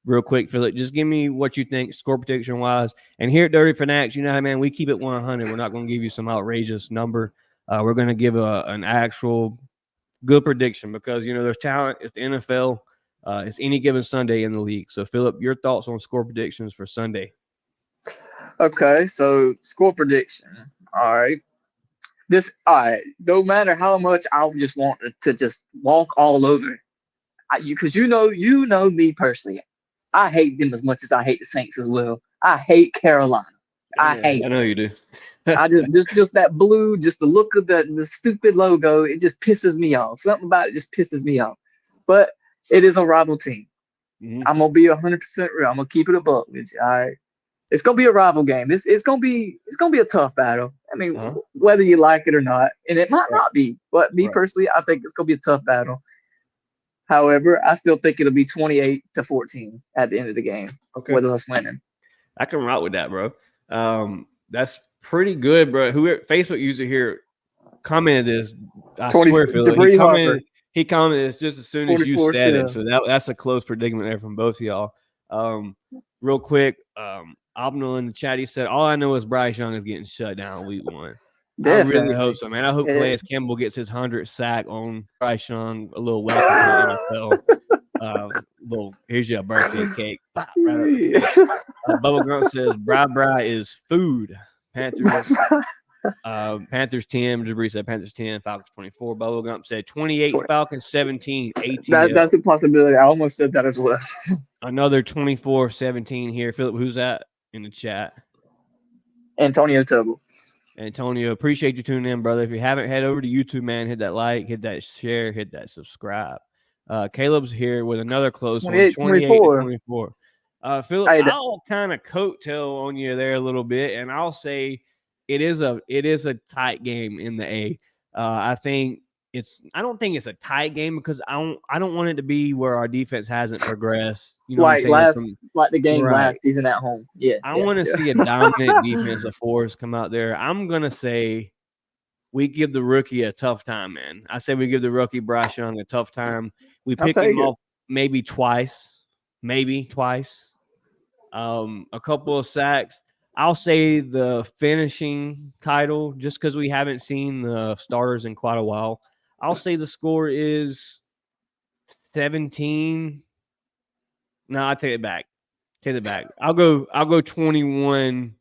Real quick, Philip, just give me what you think score prediction-wise. And here at Dirty Fanatics, you know how, man, we keep it 100. We're not going to give you some outrageous number. We're going to give an actual good prediction because, you know, there's talent. It's the NFL. It's any given Sunday in the league. So, Philip, your thoughts on score predictions for Sunday? Okay, so score prediction. All right. No matter how much I just want to just walk all over, because you know me personally. I hate them as much as I hate the Saints as well. I hate Carolina. I know you do. I just that blue, just the look of the stupid logo, it just pisses me off. Something about it just pisses me off. But it is a rival team. Mm-hmm. I'm gonna be 100% real. I'm gonna keep it a buck with you. All right. It's gonna be a rival game. It's gonna be a tough battle. I mean, whether you like it or not, and it might not be, but me personally, I think it's gonna be a tough battle. However, I still think it'll be 28-14 at the end of the game, with us winning. I can rock with that, bro. That's pretty good, bro. Whoever Facebook user here commented this, I swear, Phil, he commented this just as soon as you said it. So that's a close predicament there from both of y'all. Real quick, Abnel in the chat, he said, all I know is Bryce Young is getting shut down week 1. Definitely. I really hope so, man. I hope Calais Campbell gets his 100th sack on Bryce Young. A little welcome to the NFL. Here's your birthday cake. Bubba Grunt says, Bri is food. Panthers 10. Jabri said Panthers 10. Falcons 24. Bubba Grunt said 28. Falcons 17. ATL. That's a possibility. I almost said that as well. Another 24-17 here. Philip, who's that in the chat? Antonio Tubble. Antonio, appreciate you tuning in, brother. If you haven't, head over to YouTube, man. Hit that like, hit that share, hit that subscribe. Caleb's here with another close one, 28-24. Philip, I'll kind of coattail on you there a little bit, and I'll say it is a tight game in the A. I don't think it's a tight game because I don't want it to be where our defense hasn't progressed. You know, like the game last season at home. Yeah, I want to see a dominant defensive force come out there. I'm gonna say we give the rookie a tough time, man. I say we give the rookie Bryce Young a tough time. We pick him off maybe twice. A couple of sacks. I'll say the finishing title just because we haven't seen the starters in quite a while. I'll say the score is 17. No, I take it back. Take it back. I'll go 21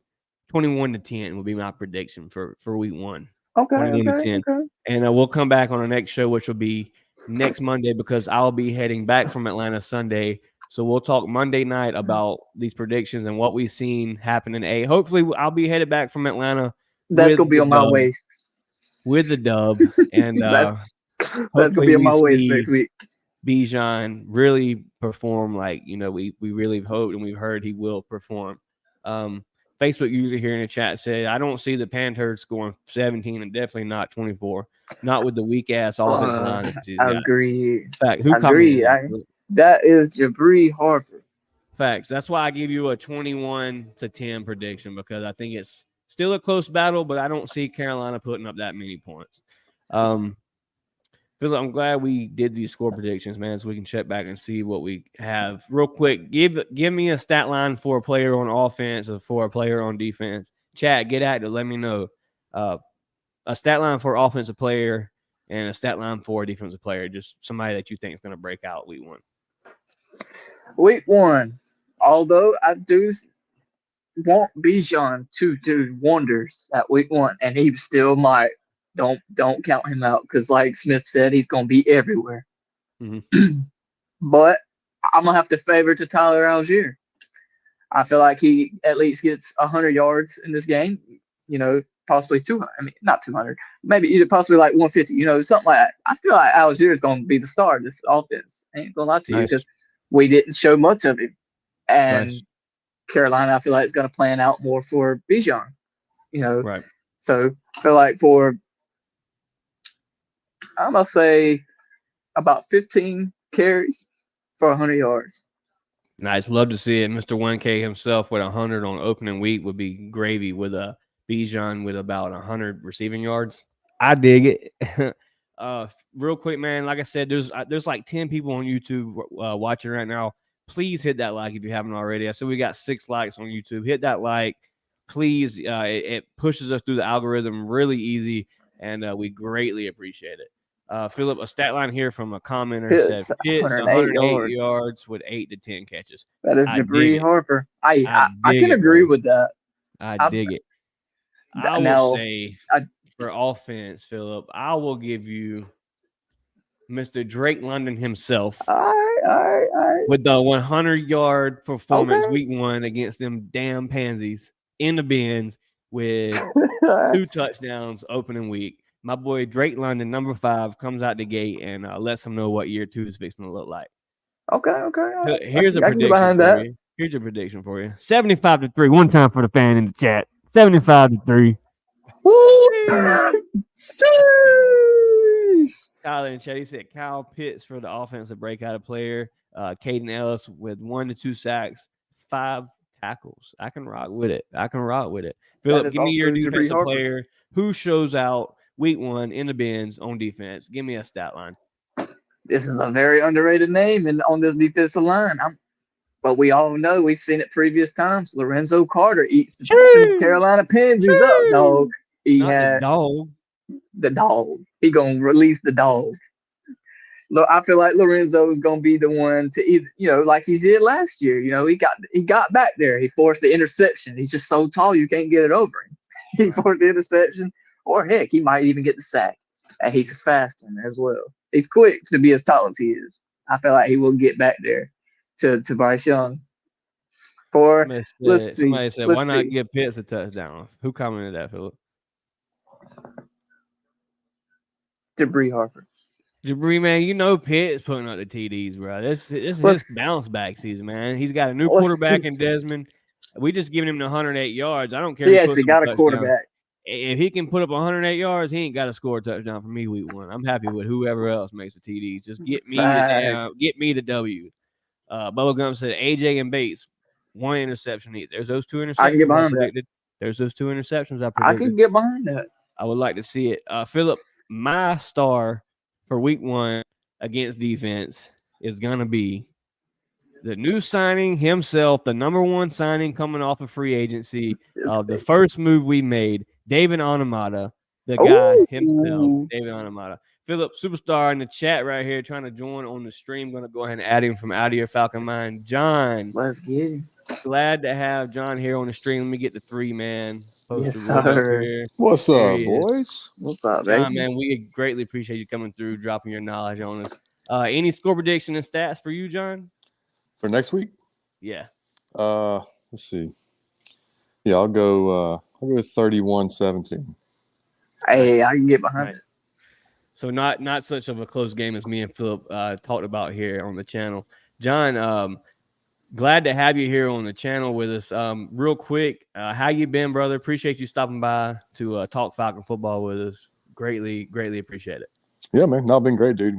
to 10 will be my prediction for week 1. Okay, 21 to okay, 10. okay. And we'll come back on the next show, which will be next Monday, because I'll be heading back from Atlanta Sunday. So we'll talk Monday night about these predictions and what we've seen happen in A. Hopefully, I'll be headed back from Atlanta That's gonna with be the on my dub, waist. and That's that's gonna hopefully be on we my waist see next week. Bijan really perform like we really hoped and we've heard he will perform. Facebook user here in the chat said, I don't see the Panthers scoring 17 and definitely not 24. Not with the weak ass offensive line that he's got. Agree. Fact, who Agree. commented that? That is Jabri Harper. Facts. That's why I give you a 21 to 10 prediction, because I think it's still a close battle, but I don't see Carolina putting up that many points. Phil, I'm glad we did these score predictions, man, so we can check back and see what we have. Real quick, give me a stat line for a player on offense or for a player on defense. Chat, get active. Let me know. A stat line for offensive player and a stat line for a defensive player. Just somebody that you think is going to break out week 1. Week 1. Although I do want Bijan to do wonders at week 1, and he still might. Don't count him out, because like Smith said, he's gonna be everywhere. Mm-hmm. But I'm gonna have to favor to Tyler Algier. I feel like he at least gets 100 yards in this game. Possibly 200. I mean, not 200. Maybe either possibly like 150. Something like that. I feel like Algier is gonna be the star of this offense. I ain't gonna lie to you, because we didn't show much of him, and Carolina, I feel like, is gonna plan out more for Bijan. Right. So I feel like I'm gonna say about 15 carries for 100 yards. Nice. Love to see it. Mr. 1K himself with 100 on opening week would be gravy, with a Bijan with about 100 receiving yards. I dig it. Real quick, man, like I said, there's like 10 people on YouTube watching right now. Please hit that like if you haven't already. I said we got 6 likes on YouTube. Hit that like, please. It pushes us through the algorithm really easy, and we greatly appreciate it. Philip, a stat line here from a commenter said Pitts 108 yards with 8 to 10 catches. That is Jabri Harper. I can agree with that. I dig it. I will say for offense, Philip, I will give you Mr. Drake London himself. All right. With the 100-yard performance week 1 against them damn pansies in the bins with 2 touchdowns opening week. My boy Drake London, number 5, comes out the gate and lets them know what year 2 is fixing to look like. Okay. So here's a prediction for you. Here's your prediction for you. 75-3. One time for the fan in the chat. 75-3. Tyler and Chetty said Kyle Pitts for the offensive breakout player. Caden Ellis with 1 to 2 sacks, 5 tackles. I can rock with it. Philip, give me your defensive player who shows out week 1 in the bins on defense. Give me a stat line. This is a very underrated name on this defensive line. But we all know, we've seen it previous times. Lorenzo Carter eats the Carolina Pansies up, dog. The dog. He gonna release the dog. Look, I feel like Lorenzo is gonna be the one to either, like he did last year. He got back there. He forced the interception. He's just so tall you can't get it over him. He forced the interception, or heck, he might even get the sack. And he's a fast one as well. He's quick to be as tall as he is. I feel like he will get back there to Bryce Young. Somebody said, why not give Pitts a touchdown? Who commented that, Philip? Jabri Harper. Jabri, man, Pitt's putting up the TDs, bro. This is his bounce back season, man. He's got a new quarterback in Desmond. We just giving him the 108 yards. I don't care. He actually got a quarterback. If he can put up 108 yards, he ain't got to score a touchdown for me week 1. I'm happy with whoever else makes the TDs. Just get me the W. Bubblegum said AJ and Bates, 1 interception each. There's those 2 interceptions I can get behind predicted. There's those 2 interceptions I predicted. I can get behind that. I would like to see it. Philip, my star for week 1 against defense is going to be the new signing himself, the number 1 signing coming off of free agency. The first move we made, David Onomata, the guy himself, Oh, David Onamata. Philip, superstar in the chat right here, trying to join on the stream. Going to go ahead and add him from Out of Your Falcon Mind. John, let's get it. glad to have John here on the stream. Let me get the 3-man poster Yes, rolled up sir. here. What's There up, he is. boys? What's up, John, baby? man, we greatly appreciate you coming through, dropping your knowledge on us. Any score prediction and stats for you, John? For next week? Yeah. Let's see. Yeah, I'll go 31-17. Hey, Nice. I can get behind Right. it. So not such of a close game as me and Philip talked about here on the channel. John, glad to have you here on the channel with us. Real quick, how you been, brother? Appreciate you stopping by to talk Falcon football with us. Greatly appreciate it. Yeah, man. No, I've been great, dude.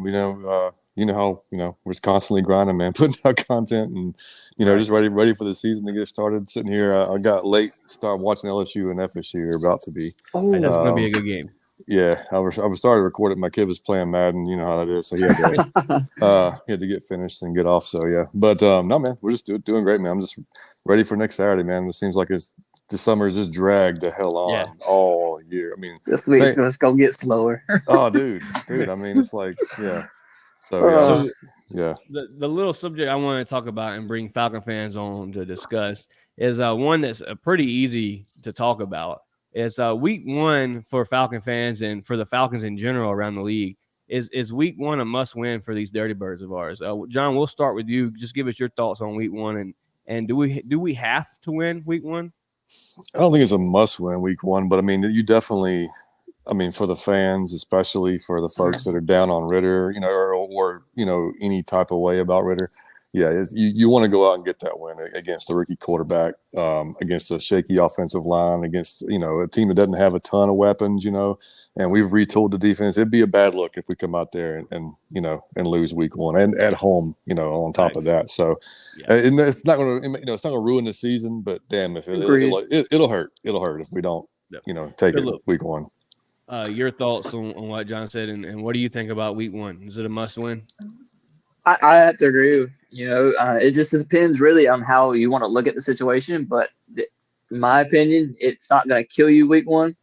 You know how we're just constantly grinding, man, putting out content, and Right. just ready for the season to get started. Sitting here, I got late, started watching LSU and FSU. They're about to be. Oh, That's going to be a good game. Yeah, I was started recording. My kid was playing Madden. You know how that is, so he had to get finished and get off. So yeah, but no, man, we're just doing great, man. I'm just ready for next Saturday, man. It seems like the summer is just dragged the hell on all year. I mean, this week's just gonna get slower. oh, dude. I mean, it's like yeah. So yeah, The little subject I want to talk about and bring Falcon fans on to discuss is one that's pretty easy to talk about. It's week one for Falcon fans and for the Falcons in general around the league. Is week one a must win for these Dirty Birds of ours? John, we'll start with you. Just give us your thoughts on week one and do we have to win week one? I don't think it's a must win week one, but I mean, you definitely. I mean, for the fans, especially for the folks that are down on Ritter, or any type of way about Ritter, yeah, you want to go out and get that win against the rookie quarterback, against a shaky offensive line, against a team that doesn't have a ton of weapons, and we've retooled the defense. It'd be a bad look if we come out there and lose week one and at home, on top of that. So, and it's not going to it's not going to ruin the season, but damn, if it'll hurt if we don't take it week one. Your thoughts on what John said, and what do you think about week one? Is it a must win? I have to agree. It just depends really on how you want to look at the situation. But in my opinion, it's not going to kill you week one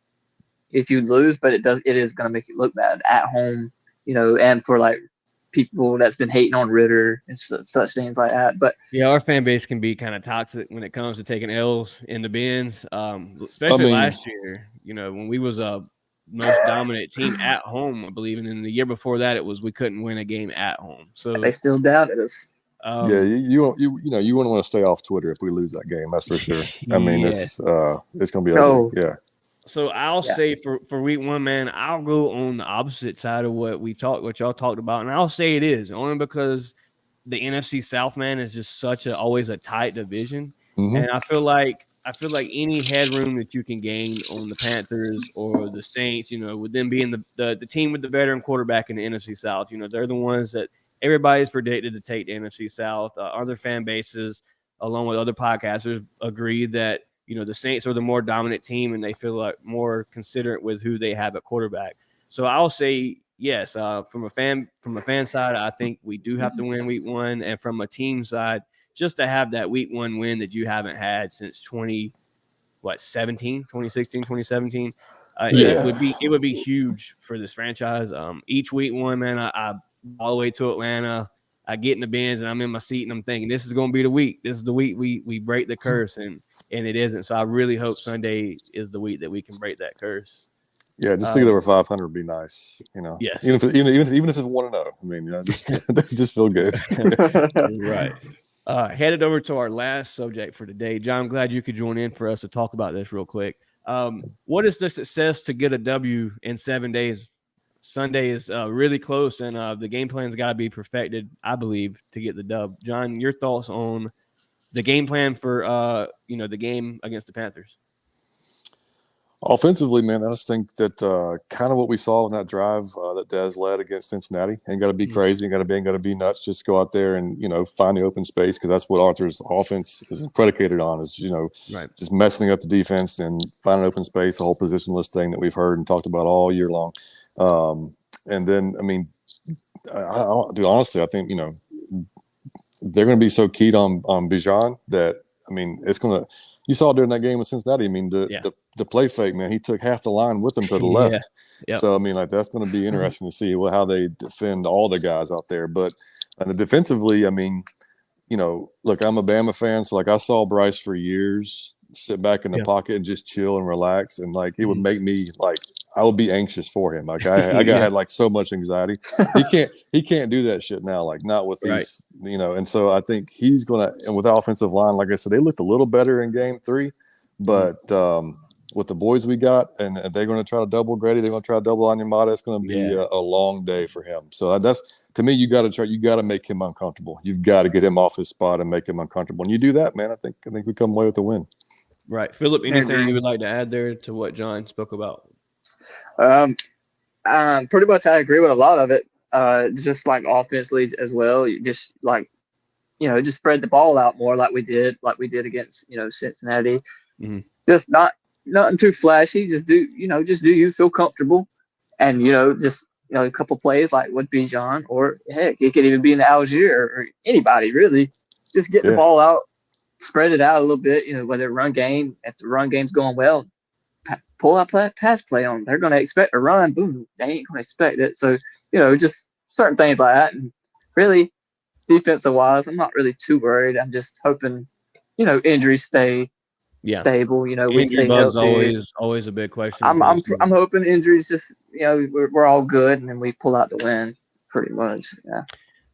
if you lose, but it is going to make you look bad at home. And for like people that's been hating on Ritter and such things like that. But yeah, our fan base can be kind of toxic when it comes to taking L's in the bins, especially last year. When we was a most dominant team at home, I believe, and then the year before that, it was we couldn't win a game at home. So they still doubted us. Yeah, you wouldn't want to stay off Twitter if we lose that game. That's for sure. I mean, it's going to be ugly. Yeah. So I'll say for week one, man, I'll go on the opposite side of what y'all talked about, and I'll say it is only because the NFC South, man, is just always a tight division. Mm-hmm. And I feel like any headroom that you can gain on the Panthers or the Saints, with them being the team with the veteran quarterback in the NFC South, they're the ones that everybody's predicted to take the NFC South. Other fan bases, along with other podcasters, agree that the Saints are the more dominant team and they feel like more considerate with who they have at quarterback. So I'll say yes. From a fan side, I think we do have to win week one, and from a team side, just to have that week one win that you haven't had since 2016, 2017. It would be huge for this franchise. Each week one, man, I all the way to Atlanta, I get in the bins and I'm in my seat and I'm thinking this is going to be the week. This is the week we break the curse, and it isn't. So I really hope Sunday is the week that we can break that curse. Yeah, just to get over 500 would be nice. Yes. Even if it's 1-0. I mean, just feel good. Right. Headed over to our last subject for today. John, I'm glad you could join in for us to talk about this real quick. What is the success to get a W in 7 days? Sunday is really close, and the game plan's got to be perfected, I believe, to get the dub. John, your thoughts on the game plan for the game against the Panthers? Offensively, man, I just think that kind of what we saw in that drive that Dez led against Cincinnati. Ain't got to be crazy, ain't got to be nuts. Just go out there and find the open space, because that's what Arthur's offense is predicated on. Is just messing up the defense and finding open space. The whole positionless thing that we've heard and talked about all year long. And then, I mean, honestly, I think they're going to be so keyed on Bijan that, I mean, it's going to, you saw during that game with Cincinnati. I mean, the play fake, man, he took half the line with him to the left. Yep. So I mean, like that's going to be interesting to see how they defend all the guys out there. But defensively, I mean, look, I'm a Bama fan, so like I saw Bryce for years sit back in the pocket and just chill and relax, and like it would make me like I would be anxious for him. Like I had like so much anxiety. He can't do that shit now. Like not with these, And so I think he's gonna. And with the offensive line, like I said, they looked a little better in Game 3, but with the boys we got, and they're going to try to double Grady, they're going to try to double Anyamata. It's going to be a long day for him. So that's to me, you got to make him uncomfortable. You've got to get him off his spot and make him uncomfortable. And you do that, man. I think we come away with a win. Right, Philip. Anything you would like to add there to what John spoke about? Pretty much I agree with a lot of it. Just like offensively as well. You just like, just spread the ball out more like we did against, Cincinnati. Mm-hmm. Just nothing too flashy. Just do you feel comfortable, and just a couple plays like with Bijan, or heck, it could even be in the Algier or anybody really. Just get the ball out, spread it out a little bit. Whether run game, if the run game's going well, pull out pass play on them. They're going to expect a run. Boom, they ain't going to expect it. So just certain things like that. And really, defensive wise, I'm not really too worried. I'm just hoping injuries stay stable. We stay healthy. Always a big question. I'm hoping injuries just we're all good, and then we pull out the win pretty much.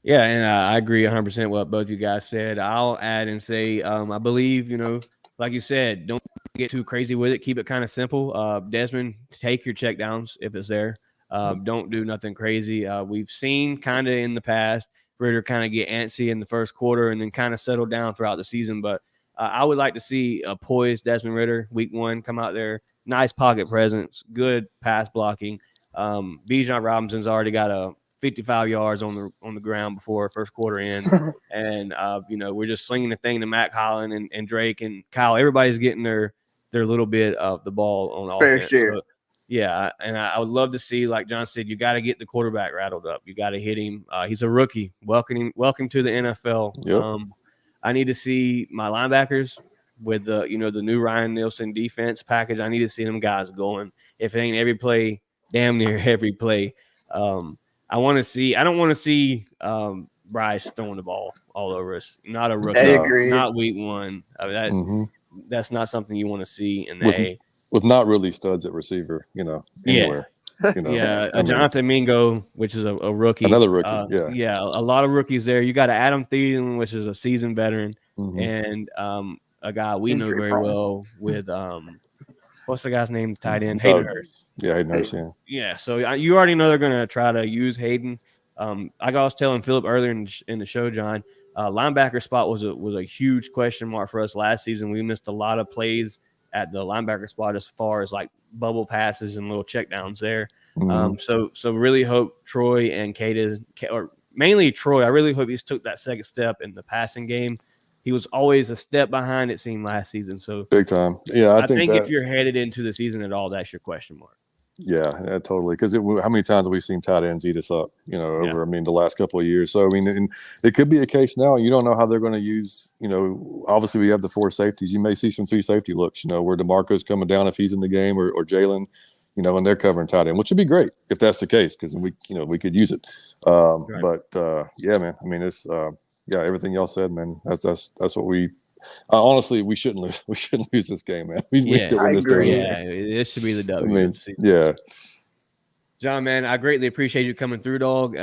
Yeah, and I agree 100% what both you guys said. I'll add and say I believe like you said, don't get too crazy with it. Keep it kind of simple. Desmond, take your check downs if it's there. Don't do nothing crazy. We've seen kind of in the past Ritter kind of get antsy in the first quarter and then kind of settle down throughout the season, but I would like to see a poised Desmond Ritter week 1 come out there. Nice pocket presence, good pass blocking. Bijan Robinson's already got a 55 yards on the ground before first quarter ends. And, we're just slinging the thing to Matt Holland and Drake and Kyle. Everybody's getting their little bit of the ball on fair offense. Share. So, yeah, and I would love to see, like John said, you got to get the quarterback rattled up. You got to hit him. He's a rookie. Welcome to the NFL. Yep. I need to see my linebackers with the new Ryan Nielsen defense package. I need to see them guys going. If it ain't every play, damn near every play. I don't want to see Bryce throwing the ball all over us. Not a rookie. Not week 1. I mean, that's not something you want to see in the with not really studs at receiver, anywhere. Jonathan Mingo, which is a rookie. Another rookie, Yeah, a lot of rookies there. You got Adam Thielen, which is a seasoned veteran, and a guy we know very well with what's the guy's name? Tight end Hayden Hurst. Yeah, Hayden Hurst. Yeah. So you already know they're going to try to use Hayden. Like I was telling Philip earlier in the show, John, linebacker spot was a huge question mark for us last season. We missed a lot of plays at the linebacker spot as far as like bubble passes and little checkdowns there. So really hope Troy and Kate or mainly Troy, I really hope he's took that second step in the passing game. He was always a step behind, it seemed, last season. So big time. Yeah, I think if you're headed into the season at all, that's your question mark. Yeah, totally. Because how many times have we seen tight ends eat us up? Over the last couple of years. So it could be a case now. You don't know how they're going to use. Obviously we have the 4 safeties. You may see some 3 safety looks. Where DeMarco's coming down if he's in the game, or Jalen. And they're covering tight end, which would be great if that's the case, because we could use it. Right. But yeah, man. I mean, it's everything y'all said, man. That's what we. Honestly, we shouldn't lose. We shouldn't lose this game, man. We need to win this game. Yeah, it should be the W. John, man, I greatly appreciate you coming through, dog.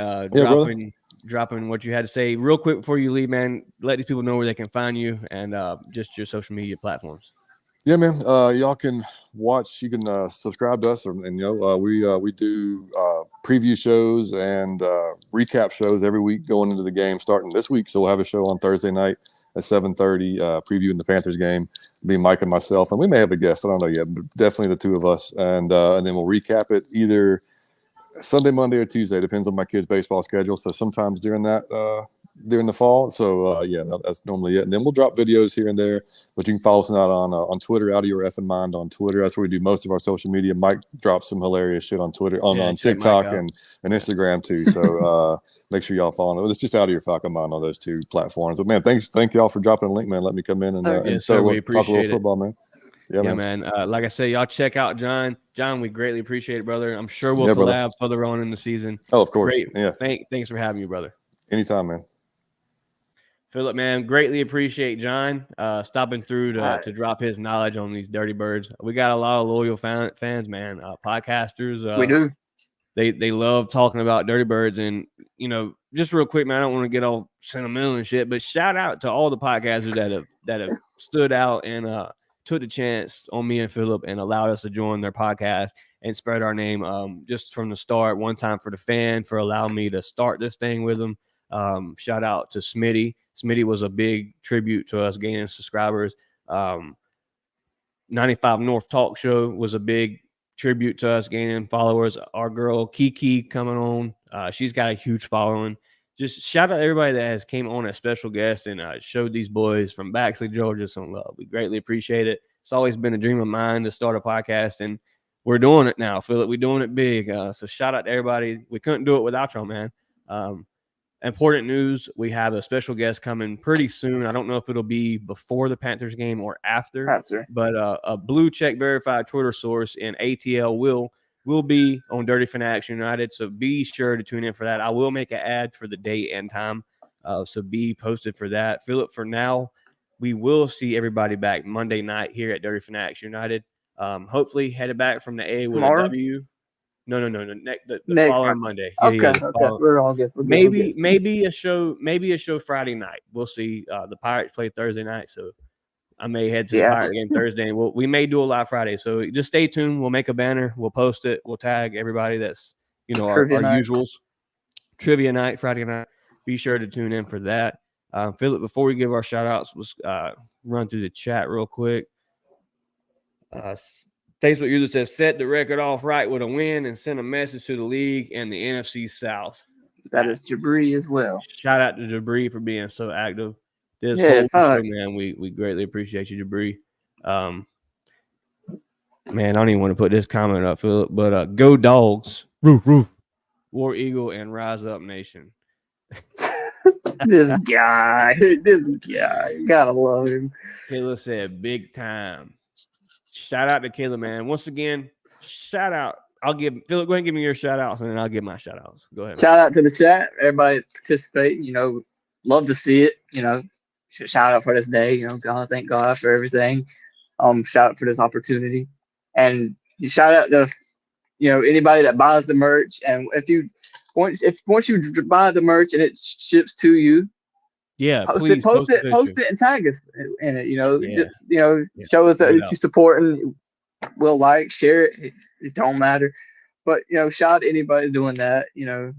Dropping what you had to say. Real quick before you leave, man, let these people know where they can find you and just your social media platforms. Yeah, man. Y'all can watch. You can subscribe to us, and we do preview shows and recap shows every week going into the game starting this week. So we'll have a show on Thursday night at 7:30, previewing the Panthers game. It'll be Mike and myself, and we may have a guest. I don't know yet, but definitely the 2 of us. And then we'll recap it either Sunday, Monday, or Tuesday. Depends on my kids' baseball schedule. So sometimes during that during the fall. So yeah, that's normally it. And then we'll drop videos here and there. But you can follow us out on Twitter, Out of Your Effing Mind on Twitter. That's where we do most of our social media. Mike drops some hilarious shit on Twitter, on TikTok and Instagram too. So make sure y'all follow. It's just Out of Your Fucking Mind on those two platforms. But man, thank y'all for dropping a link, man. Let me come in and we appreciate talk a little football, man. Yeah, man. Like I say, y'all check out John. John, we greatly appreciate it, brother. I'm sure we'll collab further on in the season. Oh, of course. Great. Yeah. Thanks for having me, brother. Anytime, man. Philip, man, greatly appreciate John stopping through to drop his knowledge on these Dirty Birds. We got a lot of loyal fans, man. Podcasters. We do. They love talking about Dirty Birds. And, just real quick, man, I don't want to get all sentimental and shit, but shout out to all the podcasters that have stood out and took the chance on me and Philip and allowed us to join their podcast and spread our name just from the start. One time for the fan for allowing me to start this thing with them. Shout out to Smitty. Smitty was a big tribute to us gaining subscribers. 95 North Talk Show was a big tribute to us gaining followers. Our girl Kiki coming on. She's got a huge following. Just shout out to everybody that has came on as special guest and showed these boys from Baxley, Georgia some love. We greatly appreciate it. It's always been a dream of mine to start a podcast, and we're doing it now, Philip. We're doing it big. So shout out to everybody. We couldn't do it without y'all, man. Important news, we have a special guest coming pretty soon. I don't know if it'll be before the Panthers game or after. But a blue check verified Twitter source in ATL will be on Dirty Fanatics United, so be sure to tune in for that. I will make an ad for the date and time, so be posted for that. Philip, for now, we will see everybody back Monday night here at Dirty Fanatics United. Hopefully headed back from the A with a W. No. The following Monday. Okay. We're all good. Maybe a show Friday night. We'll see. The Pirates play Thursday night, so I may head to the Pirate game Thursday, and we may do a live Friday. So just stay tuned. We'll make a banner. We'll post it. We'll tag everybody that's our usuals. Trivia night, Friday night. Be sure to tune in for that. Philip, before we give our shout outs, let's run through the chat real quick. Facebook user says, set the record off right with a win and send a message to the league and the NFC South. That is Jabri as well. Shout out to Jabri for being so active. This whole show, man, we greatly appreciate you, Jabri. Man, I don't even want to put this comment up, Philip, but go Dogs, roof, War Eagle, and Rise Up Nation. This guy, gotta love him. Kayla said, big time. Shout out to Kayla, man. Once again, shout out. I'll give Philip, go ahead and give me your shout outs, and then I'll give my shout outs. Go ahead. Shout out to the chat, everybody that's participating. Love to see it. Shout out for this day. God, thank God for everything. Shout out for this opportunity, and you shout out to anybody that buys the merch. And once you buy the merch and it ships to you, post it and tag us in it. Show us that you support and we'll share it. It don't matter, but shout out to anybody doing that. And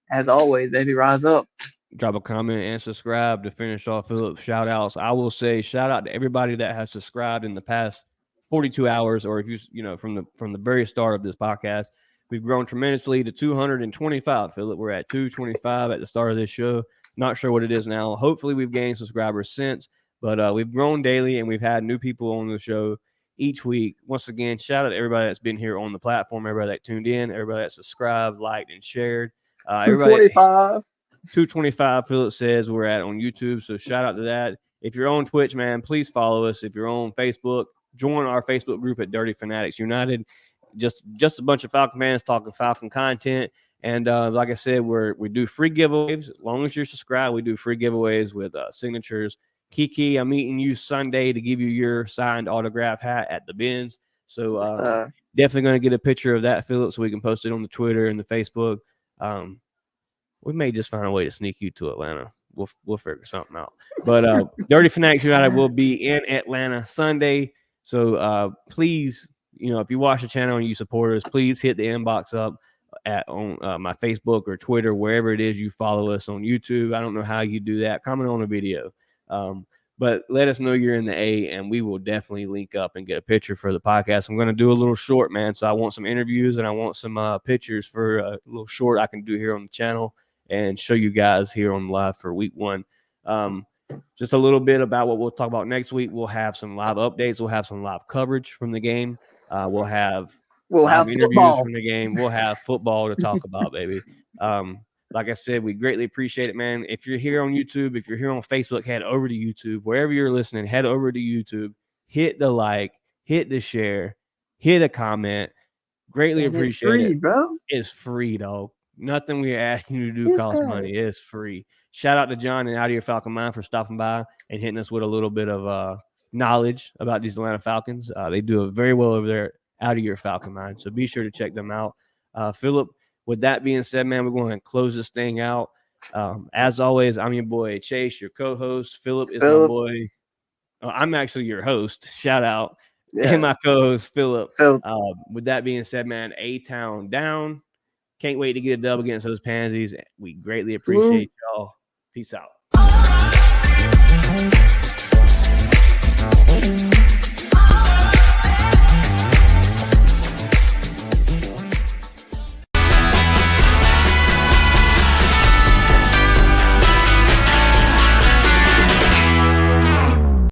as always, baby, rise up. Drop a comment and subscribe to finish off Philip's shout outs. I will say shout out to everybody that has subscribed in the past 42 hours, or if you from the very start of this podcast. We've grown tremendously to 225, Philip. We're at 225 at the start of this show. Not sure what it is now. Hopefully we've gained subscribers since, but we've grown daily and we've had new people on the show each week. Once again, shout out to everybody that's been here on the platform, everybody that tuned in, everybody that subscribed, liked, and shared. 225, Philip says we're at on YouTube, so shout out to that. If you're on Twitch, man, please follow us. If you're on Facebook, join our Facebook group at Dirty Fanatics United. Just a bunch of Falcon fans talking Falcon content. And like I said, we do free giveaways. As long as you're subscribed, we do free giveaways with signatures. Kiki, I'm meeting you Sunday to give you your signed autograph hat at the bins. So definitely going to get a picture of that, Philip, so we can post it on the Twitter and the Facebook. We may just find a way to sneak you to Atlanta. We'll figure something out. But Dirty Fanatics United will be in Atlanta Sunday. So please, if you watch the channel and you support us, please hit the inbox up on my Facebook or Twitter, wherever it is you follow us on YouTube. I don't know how you do that. Comment on a video. But let us know you're in the A, and we will definitely link up and get a picture for the podcast. I'm going to do a little short, man. So I want some interviews and I want some pictures for a little short I can do here on the channel. and show you guys here on live for week 1. Just a little bit about what we'll talk about next week. We'll have some live updates. We'll have some live coverage from the game. We'll have interviews football from the game. We'll have football to talk about, baby. Like I said, we greatly appreciate it, man. If you're here on YouTube, if you're here on Facebook, head over to YouTube. Wherever you're listening, head over to YouTube. Hit the like, hit the share, hit a comment. Greatly appreciate it. Bro. It's free, dog. Nothing we ask you to do costs money. It's free. Shout out to John and Out of Your Falcon Mind for stopping by and hitting us with a little bit of knowledge about these Atlanta Falcons. They do it very well over there, Out of Your Falcon Mind. So be sure to check them out. Philip, with that being said, man, we're going to close this thing out. As always, I'm your boy Chase, your co-host. Philip is my boy. I'm actually your host. Shout out. Yeah. And my co-host, Philip. With that being said, man, A-Town down. Can't wait to get a dub against those Pansies. We greatly appreciate y'all. Peace out.